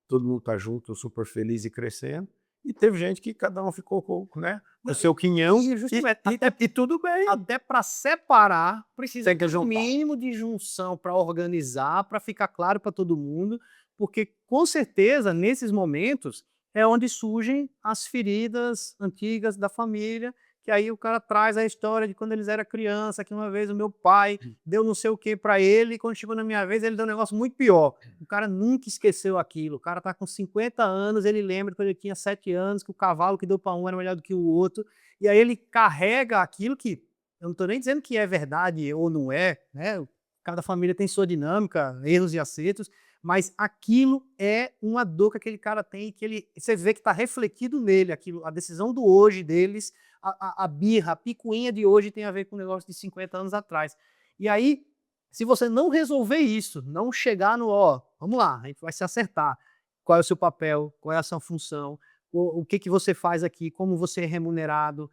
todo mundo está junto, super feliz e crescendo. E teve gente que cada um ficou com, né, o seu quinhão e tudo bem. Até para separar, precisa Tem que ter um mínimo de junção para organizar, para ficar claro para todo mundo, porque com certeza nesses momentos é onde surgem as feridas antigas da família, que aí o cara traz a história de quando eles eram criança, que uma vez o meu pai deu não sei o que para ele, e quando chegou na minha vez ele deu um negócio muito pior. O cara nunca esqueceu aquilo, o cara tá com 50 anos, ele lembra quando ele tinha 7 anos, que o cavalo que deu para um era melhor do que o outro, e aí ele carrega aquilo que, eu não tô nem dizendo que é verdade ou não é, né? Cada família tem sua dinâmica, erros e acertos, mas aquilo é uma dor que aquele cara tem, que você vê que está refletido nele, aquilo, a decisão do hoje deles, a birra, a picuinha de hoje tem a ver com um negócio de 50 anos atrás. E aí, se você não resolver isso, não chegar no, ó, vamos lá, a gente vai se acertar, qual é o seu papel, qual é a sua função, o que você faz aqui, como você é remunerado,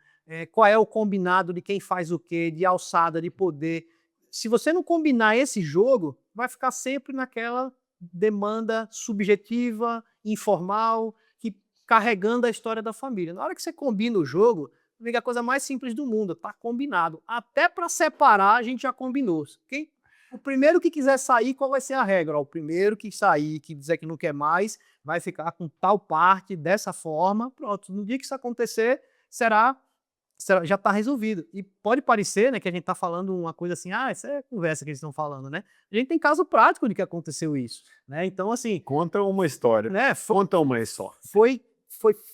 qual é o combinado de quem faz o quê, de alçada, de poder. Se você não combinar esse jogo, vai ficar sempre naquela demanda subjetiva, informal, que carregando a história da família. Na hora que você combina o jogo, é a coisa mais simples do mundo, tá combinado. Até para separar a gente já combinou. Okay? O primeiro que quiser sair, qual vai ser a regra? Ó, o primeiro que sair, que dizer que não quer mais, vai ficar com tal parte, dessa forma, pronto. No dia que isso acontecer, já está resolvido. E pode parecer, né, que a gente está falando uma coisa assim, isso é conversa que eles estão falando, né? A gente tem caso prático de que aconteceu isso, né? Então, assim, Conta uma história. né, Conta uma só. foi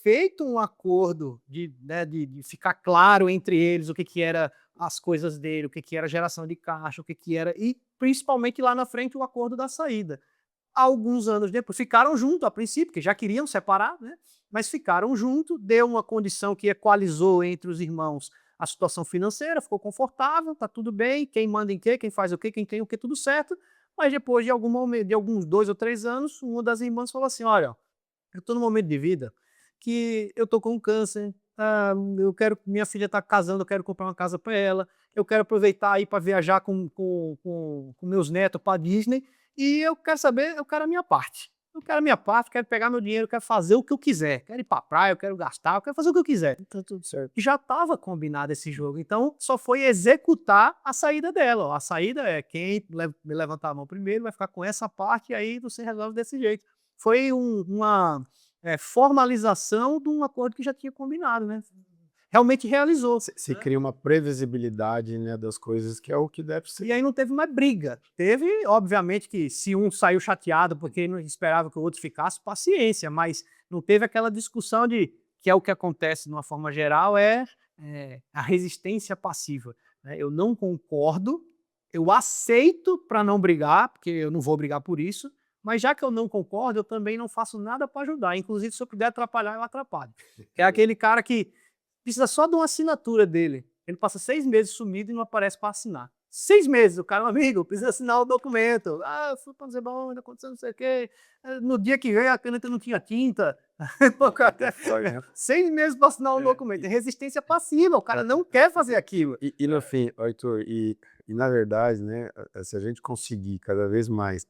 feito um acordo de ficar claro entre eles o que era as coisas dele, o que era geração de caixa, o que era, e principalmente lá na frente o acordo da saída. Alguns anos depois, ficaram juntos a princípio, porque já queriam separar, né? Mas ficaram juntos, deu uma condição que equalizou entre os irmãos a situação financeira, ficou confortável, tá tudo bem, quem manda em quê, quem faz o quê, quem tem o quê, tudo certo. Mas depois de algum momento, de alguns 2 ou 3 anos, uma das irmãs falou assim: olha, eu tô num momento de vida que eu tô com câncer, eu quero, minha filha tá casando, eu quero comprar uma casa para ela, eu quero aproveitar aí para viajar com meus netos para Disney, e eu quero saber, eu quero a minha parte. Eu quero a minha parte, quero pegar meu dinheiro, quero fazer o que eu quiser. Quero ir pra praia, eu quero gastar, eu quero fazer o que eu quiser. Tá tudo certo. E já estava combinado esse jogo, então só foi executar a saída dela. Ó. A saída é quem me levantar a mão primeiro vai ficar com essa parte e aí você resolve desse jeito. Foi uma formalização de um acordo que já tinha combinado, né? Realmente realizou. Se cria uma previsibilidade, né, das coisas, que é o que deve ser. E aí não teve mais briga. Teve, obviamente, que se um saiu chateado porque não esperava que o outro ficasse, paciência, mas não teve aquela discussão de que é o que acontece de uma forma geral, a resistência passiva. Né? Eu não concordo, eu aceito para não brigar, porque eu não vou brigar por isso, mas já que eu não concordo, eu também não faço nada para ajudar. Inclusive, se eu puder atrapalhar, eu atrapalho. Que é aquele cara que precisa só de uma assinatura dele. Ele passa 6 meses sumido e não aparece para assinar. 6 meses, o cara, amigo, precisa assinar o documento. Eu fui para dizer, bom, ainda aconteceu não sei o quê. No dia que veio, a caneta não tinha tinta. 6 meses para assinar um documento. É resistência passiva, o cara não quer fazer aquilo. E no fim, Arthur, e na verdade, né, se a gente conseguir cada vez mais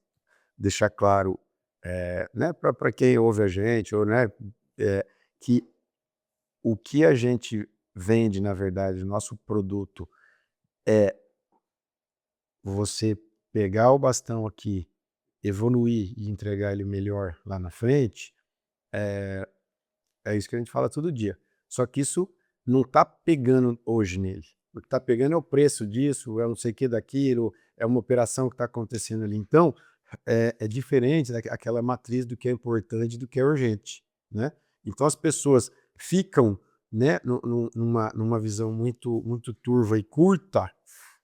deixar claro, né, para quem ouve a gente, ou, né, que o que a gente vende, na verdade, o nosso produto, é você pegar o bastão aqui, evoluir e entregar ele melhor lá na frente, é isso que a gente fala todo dia. Só que isso não está pegando hoje nele. O que está pegando é o preço disso, é não sei o que daquilo, é uma operação que está acontecendo ali. Então, é diferente daquela matriz do que é importante do que é urgente, né? Então as pessoas ficam, né, numa visão muito turva e curta,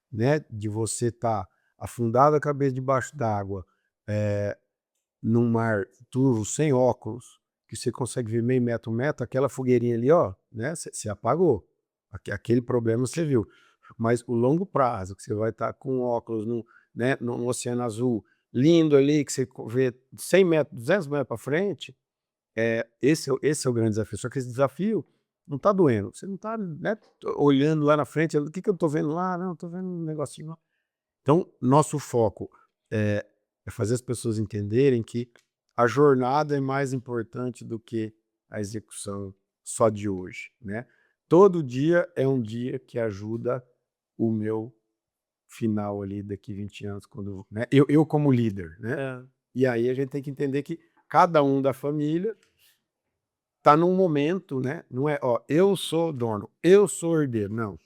né, de você estar afundado a cabeça debaixo d'água, num mar turvo, sem óculos, que você consegue ver meio metro, aquela fogueirinha ali, ó, né, você apagou. Aquele problema você viu. Mas o longo prazo, que você vai estar com óculos né, no oceano azul, lindo ali, que você vê 100 metros, 200 metros para frente, esse é o grande desafio. Só que esse desafio não está doendo. Você não está, né, olhando lá na frente, o que eu estou vendo lá? Não, estou vendo um negocinho lá. Então, nosso foco é fazer as pessoas entenderem que a jornada é mais importante do que a execução só de hoje, né? Todo dia é um dia que ajuda o meu final ali daqui 20 anos, quando, né? Eu como líder, né? E aí a gente tem que entender que cada um da família está num momento, né? Não é, ó, eu sou dono, eu sou herdeiro, não.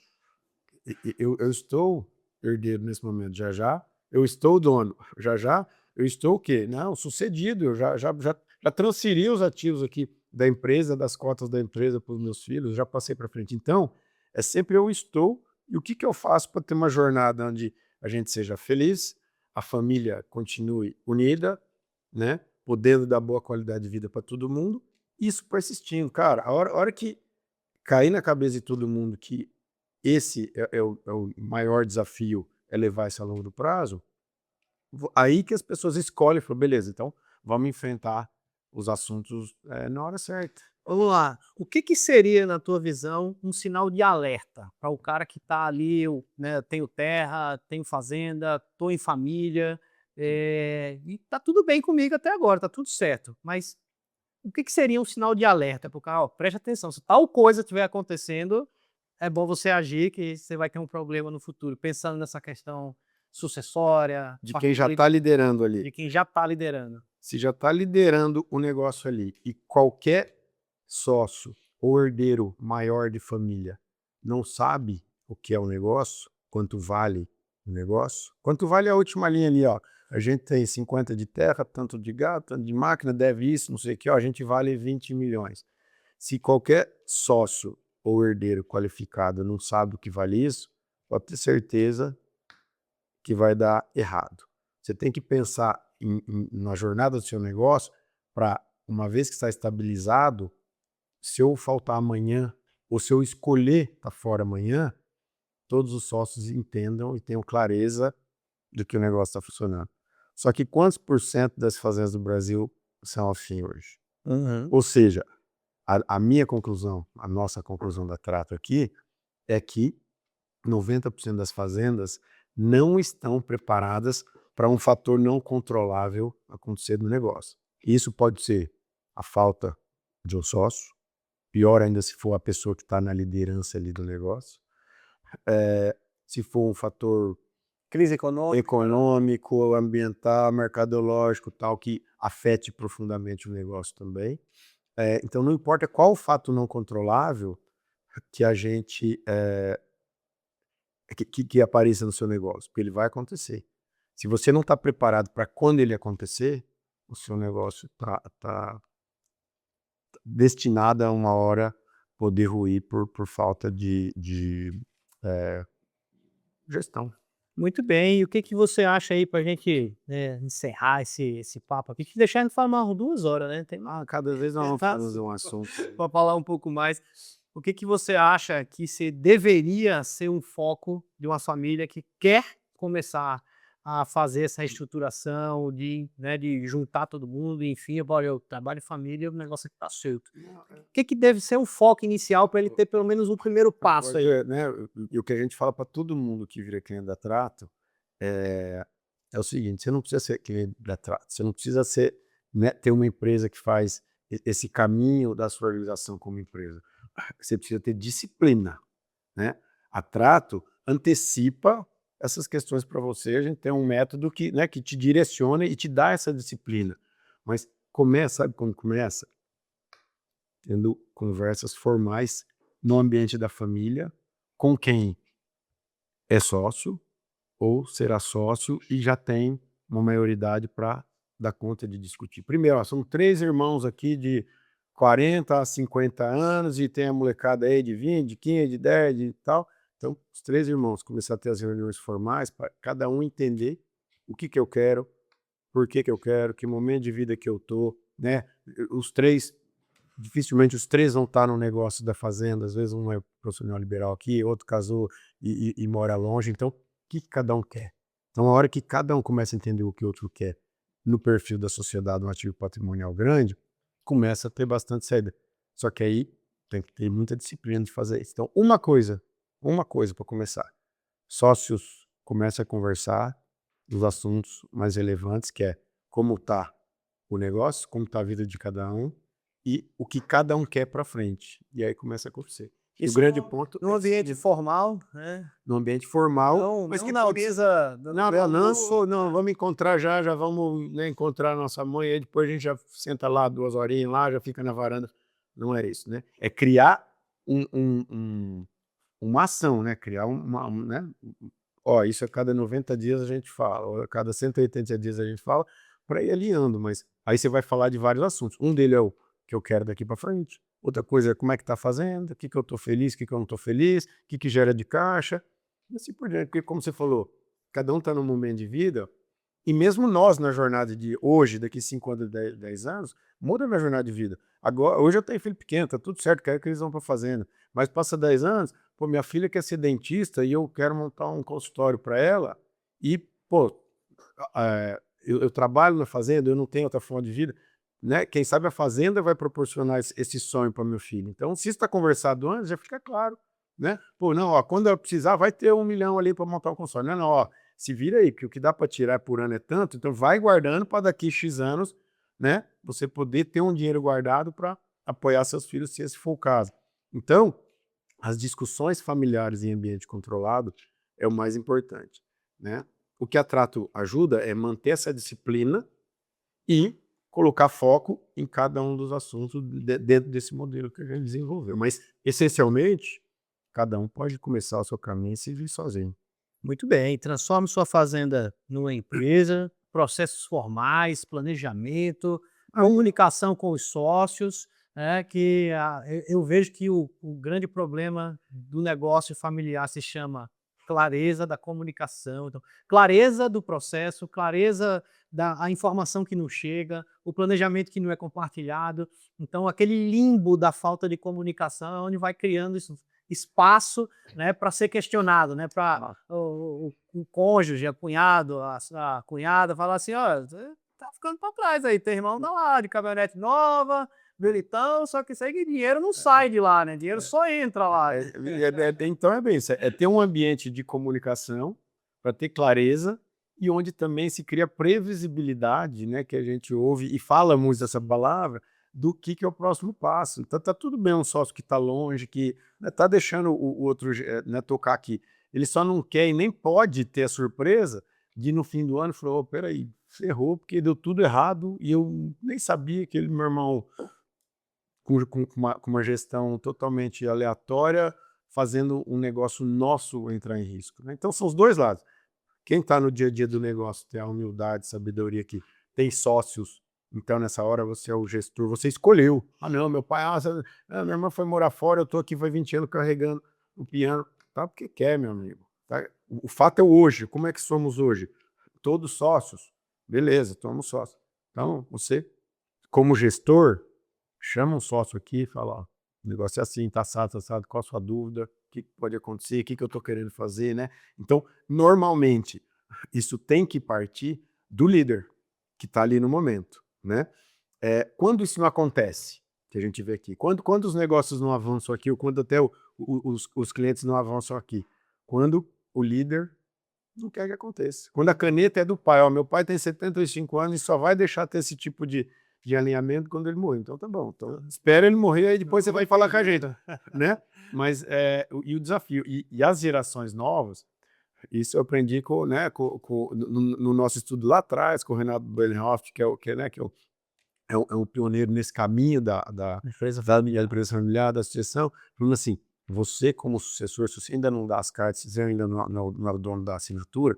Eu estou herdeiro nesse momento, já eu estou dono, já eu estou o quê? Não, sucedido, eu já transferi os ativos aqui da empresa, das cotas da empresa para os meus filhos, já passei para frente. Então, é sempre eu estou, e o que eu faço para ter uma jornada onde a gente seja feliz, a família continue unida, né, podendo dar boa qualidade de vida para todo mundo, isso persistindo. Cara, a hora que cair na cabeça de todo mundo que esse é o maior desafio, é levar isso a longo prazo, aí que as pessoas escolhem, falam, beleza, então vamos enfrentar os assuntos na hora certa. Vamos lá. O que seria, na tua visão, um sinal de alerta para o cara que está ali, eu, né, tenho terra, tenho fazenda, estou em família, e tá tudo bem comigo até agora, tá tudo certo. Mas o que seria um sinal de alerta para o cara? Ó, preste atenção, se tal coisa estiver acontecendo, é bom você agir, que você vai ter um problema no futuro. Pensando nessa questão sucessória, De quem já está liderando ali. de quem já está liderando. Se já está liderando o negócio ali e qualquer sócio ou herdeiro maior de família não sabe o que é o negócio, quanto vale o negócio, quanto vale a última linha ali, ó. A gente tem 50 de terra, tanto de gado, tanto de máquina, deve isso, não sei o que, ó, a gente vale 20 milhões. Se qualquer sócio ou herdeiro qualificado não sabe o que vale isso, pode ter certeza que vai dar errado. Você tem que pensar na jornada do seu negócio para, uma vez que está estabilizado, se eu faltar amanhã ou se eu escolher estar fora amanhã, todos os sócios entendam e tenham clareza do que o negócio está funcionando. Só que quantos por cento das fazendas do Brasil são assim hoje? Ou seja, a minha conclusão, a nossa conclusão da Trato aqui, é que 90% das fazendas não estão preparadas para um fator não controlável acontecer no negócio. Isso pode ser a falta de um sócio, pior ainda se for a pessoa que está na liderança ali do negócio, se for um fator Crise econômica. ambiental, mercadológico, tal, que afete profundamente o negócio também. Então não importa qual o fato não controlável que a gente que apareça no seu negócio, porque ele vai acontecer. Se você não está preparado para quando ele acontecer, o seu negócio está destinado a uma hora poder ruir por falta de gestão. Muito bem. E o que que você acha aí para a gente encerrar esse papo aqui? Que deixar a gente falar mais 2 horas, né? Tem mais Cada vez nós vamos fazer um assunto. para falar um pouco mais. O que que você acha que deveria ser um foco de uma família que quer começar a fazer essa reestruturação, de juntar todo mundo, enfim, olha, eu trabalho em família, o negócio aqui tá certo. O que que deve ser um foco inicial para ele ter pelo menos o primeiro passo aí? Né, e o que a gente fala para todo mundo que vira cliente da Trato é o seguinte: você não precisa ser cliente da Trato, você não precisa ser, né, ter uma empresa que faz esse caminho da sua organização como empresa. Você precisa ter disciplina, né? A Trato antecipa essas questões para você. A gente tem um método que, né, que te direciona e te dá essa disciplina. Mas sabe quando começa? Tendo conversas formais no ambiente da família com quem é sócio ou será sócio e já tem uma maioridade para dar conta de discutir. Primeiro, ó, são 3 irmãos aqui de 40 a 50 anos e tem a molecada aí de 20, de 15, de 10 e tal. Então, os 3 irmãos começar a ter as reuniões formais para cada um entender o que eu quero, por que eu quero, que momento de vida que eu tô, né? Os 3, dificilmente os 3 vão estar no negócio da fazenda, às vezes um é profissional liberal aqui, outro casou e mora longe, então o que cada um quer? Então, a hora que cada um começa a entender o que o outro quer no perfil da sociedade, um ativo patrimonial grande, começa a ter bastante saída. Só que aí tem que ter muita disciplina de fazer isso. Então, uma coisa para começar: sócios começam a conversar dos assuntos mais relevantes, que é como está o negócio, como está a vida de cada um e o que cada um quer para frente. E aí começa a acontecer. E o grande ponto No ambiente formal, né? no ambiente formal, Não, mas não que na pode mesa. não, vamos encontrar já vamos, né, encontrar nossa mãe, aí depois a gente já senta lá 2 horinhas lá, já fica na varanda. Não é isso, né? É criar uma ação, né? Criar né? Ó, isso a cada 90 dias a gente fala, ou a cada 180 dias a gente fala, para ir alinhando, mas aí você vai falar de vários assuntos. Um deles é o que eu quero daqui para frente. Outra coisa é como é que tá fazendo, o que eu tô feliz, o que eu não tô feliz, o que gera de caixa, e assim por diante. Porque, como você falou, cada um está num momento de vida, e mesmo nós na jornada de hoje, daqui 5 anos, 10 anos, muda a minha jornada de vida. Agora, hoje eu tenho filho pequeno, tá tudo certo, quero que eles vão para fazenda. Mas passa 10 anos, pô, minha filha quer ser dentista e eu quero montar um consultório para ela, e, pô, eu trabalho na fazenda, eu não tenho outra forma de vida, né? Quem sabe a fazenda vai proporcionar esse sonho para meu filho. Então, se isso está conversado antes, já fica claro, né? Pô, não, ó, quando eu precisar, vai ter 1 milhão ali para montar um consórcio. Não, ó, se vira aí, que o que dá para tirar por ano é tanto, então vai guardando para daqui X anos, né? Você poder ter um dinheiro guardado para apoiar seus filhos, se esse for o caso. Então, as discussões familiares em ambiente controlado é o mais importante, né? o que a Trato ajuda é manter essa disciplina e colocar foco em cada um dos assuntos dentro desse modelo que a gente desenvolveu. Mas, essencialmente, cada um pode começar o seu caminho e seguir sozinho. Muito bem, transforme sua fazenda numa empresa, processos formais, planejamento, comunicação com os sócios, né, eu vejo que o grande problema do negócio familiar se chama clareza da comunicação, então, clareza do processo, clareza da a informação que não chega, o planejamento que não é compartilhado, então aquele limbo da falta de comunicação é onde vai criando espaço, né, para ser questionado, né, para o cônjuge, a cunhado, a cunhada falar assim: "Olha, você tá ficando para trás aí, teu irmão tá lá de caminhonete nova, militão, só que sei que dinheiro não sai de lá, né, dinheiro só entra lá". Então é bem isso, é ter um ambiente de comunicação para ter clareza e onde também se cria previsibilidade, né, que a gente ouve e fala muito dessa palavra, do que é o próximo passo. Então tá tudo bem um sócio que está longe, que né, tá deixando o outro né, tocar aqui. Ele só não quer e nem pode ter a surpresa de no fim do ano falar, oh, peraí, ferrou porque deu tudo errado e eu nem sabia que ele, meu irmão, com uma gestão totalmente aleatória, fazendo um negócio nosso entrar em risco, né? Então são os dois lados. Quem está no dia a dia do negócio tem a humildade, sabedoria aqui, tem sócios, então nessa hora você é o gestor, você escolheu. Ah não, meu pai, minha irmã foi morar fora, eu estou aqui faz 20 anos carregando o piano. Tá porque quer, meu amigo. Tá? O fato é hoje, como é que somos hoje? Todos sócios? Beleza, somos sócios. Então você, como gestor, chama um sócio aqui e fala, ó, o negócio é assim, tá assado, qual a sua dúvida, o que pode acontecer, o que eu estou querendo fazer, né? Então, normalmente, isso tem que partir do líder que está ali no momento, né? Quando isso não acontece, que a gente vê aqui, quando os negócios não avançam aqui, ou quando até os clientes não avançam aqui, quando o líder não quer que aconteça. Quando a caneta é do pai, ó, meu pai tem 75 anos e só vai deixar ter esse tipo de alinhamento quando ele morrer. Então tá bom, então espera ele morrer aí depois você vai falar com a gente, né? Mas e o desafio, e as gerações novas, isso eu aprendi né, no nosso estudo lá atrás, com o Renato Bellenhoff, é um pioneiro nesse caminho da empresa familiar, da associação, falando assim, você como sucessor, se você ainda não dá as cartas, se você ainda não é o dono da assinatura,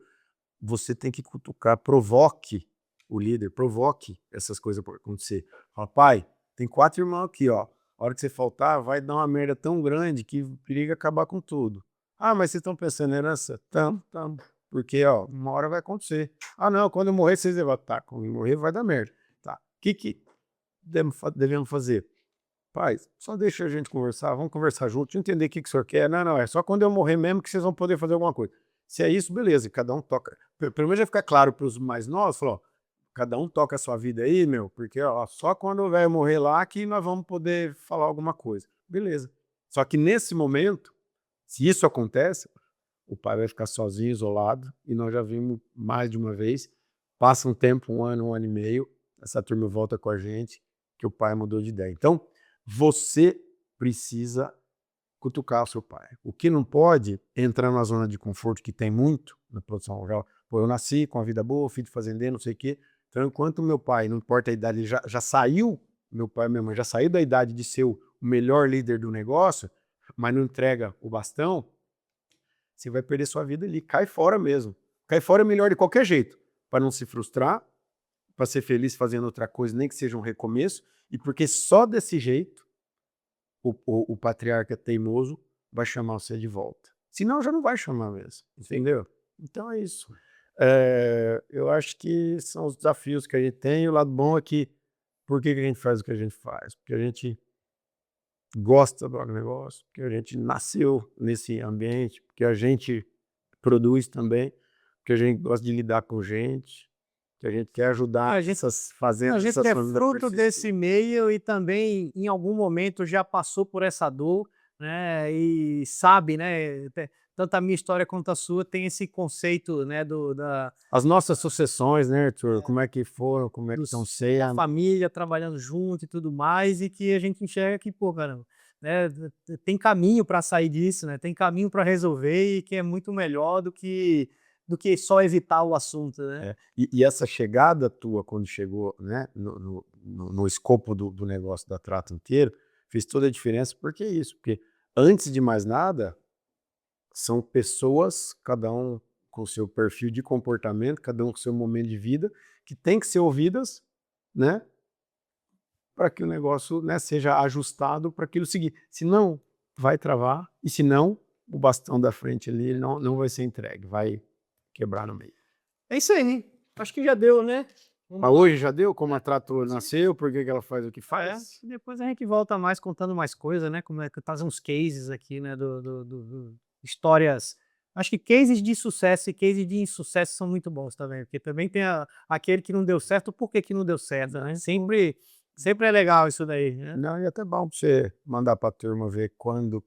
você tem que cutucar, provoque o líder, provoque essas coisas por acontecer. Fala, pai, tem 4 irmãos aqui, ó. A hora que você faltar, vai dar uma merda tão grande que periga acabar com tudo. Ah, mas vocês estão pensando em herança? Tamo. Porque, ó, uma hora vai acontecer. Ah, não, quando eu morrer, vocês vão estar. Quando eu morrer, vai dar merda. Tá. O que devemos fazer? Pai, só deixa a gente conversar, vamos conversar juntos, entender o que o senhor quer. Não, é só quando eu morrer mesmo que vocês vão poder fazer alguma coisa. Se é isso, beleza, cada um toca. Pelo menos já fica claro para os mais novos, falou, ó, cada um toca a sua vida aí, meu, porque ó, só quando o velho morrer lá que nós vamos poder falar alguma coisa. Beleza. Só que nesse momento, se isso acontece, o pai vai ficar sozinho, isolado, e nós já vimos mais de uma vez, passa um tempo, um ano e meio, essa turma volta com a gente, que o pai mudou de ideia. Então, você precisa cutucar o seu pai. O que não pode é entrar na zona de conforto, que tem muito na produção rural. Pô, eu nasci com a vida boa, filho de fazendeiro, não sei o quê. Então, enquanto meu pai, não importa a idade, ele já saiu, meu pai e minha mãe já saiu da idade de ser o melhor líder do negócio, mas não entrega o bastão, você vai perder sua vida ali. Cai fora mesmo. Cai fora é melhor de qualquer jeito, para não se frustrar, para ser feliz fazendo outra coisa, nem que seja um recomeço, e porque só desse jeito o patriarca teimoso vai chamar você de volta. Senão já não vai chamar mesmo, entendeu? Então é isso. Eu acho que são os desafios que a gente tem, e o lado bom é que por que a gente faz o que a gente faz? Porque a gente gosta do agronegócio, porque a gente nasceu nesse ambiente, porque a gente produz também, porque a gente gosta de lidar com gente, que a gente quer ajudar essas fazendas, A gente essas é famílias a fruto persistir. desse meio e também, em algum momento, já passou por essa dor, né? E sabe, né? Tanto a minha história quanto a sua tem esse conceito, né? As nossas sucessões, né, Arthur? Como é que foram, como é que estão Da sendo? família trabalhando junto e tudo mais, e que a gente enxerga que, pô, caramba, né? Tem caminho para sair disso, né? Tem caminho para resolver e que é muito melhor do que do que só evitar o assunto, né? E essa chegada tua, quando chegou, né, no escopo do negócio da Trato inteiro, fez toda a diferença. Por que isso? Porque, antes de mais nada, são pessoas, cada um com seu perfil de comportamento, cada um com seu momento de vida, que tem que ser ouvidas, né, para que o negócio, né, seja ajustado para aquilo seguir. Senão, vai travar, e se não, o bastão da frente ali ele não vai ser entregue, vai quebrar no meio. É isso aí. Acho que já deu, né? Mas hoje já deu como a Trato nasceu, por que ela faz o que faz? Depois a gente volta mais contando mais coisas, né? Como é que trazer uns cases aqui, né? Histórias. Acho que cases de sucesso e cases de insucesso são muito bons também, porque também tem aquele que não deu certo, por que que não deu certo, né? Sempre é legal isso daí, né? Não, e é até bom para você mandar para a turma ver quando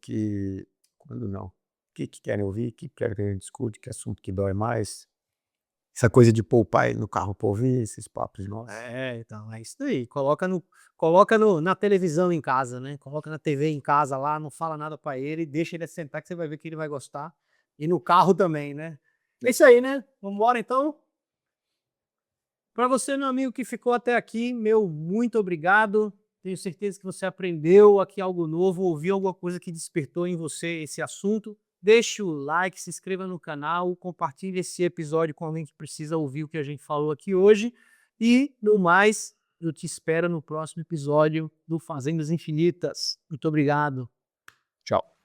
não. O que querem ouvir, o que querem que a gente discute, que assunto que dói mais. Essa coisa de poupar ele no carro para ouvir, esses papos nossos. Então, é isso daí. Coloca na televisão em casa, né? Coloca na TV em casa lá, não fala nada pra ele, deixa ele sentar que você vai ver que ele vai gostar. E no carro também, né? É isso aí, né? Vamos embora então? Para você, meu amigo que ficou até aqui, meu muito obrigado. Tenho certeza que você aprendeu aqui algo novo, ouviu alguma coisa que despertou em você esse assunto. Deixe o like, se inscreva no canal, compartilhe esse episódio com alguém que precisa ouvir o que a gente falou aqui hoje. E, no mais, eu te espero no próximo episódio do Fazendas Infinitas. Muito obrigado. Tchau.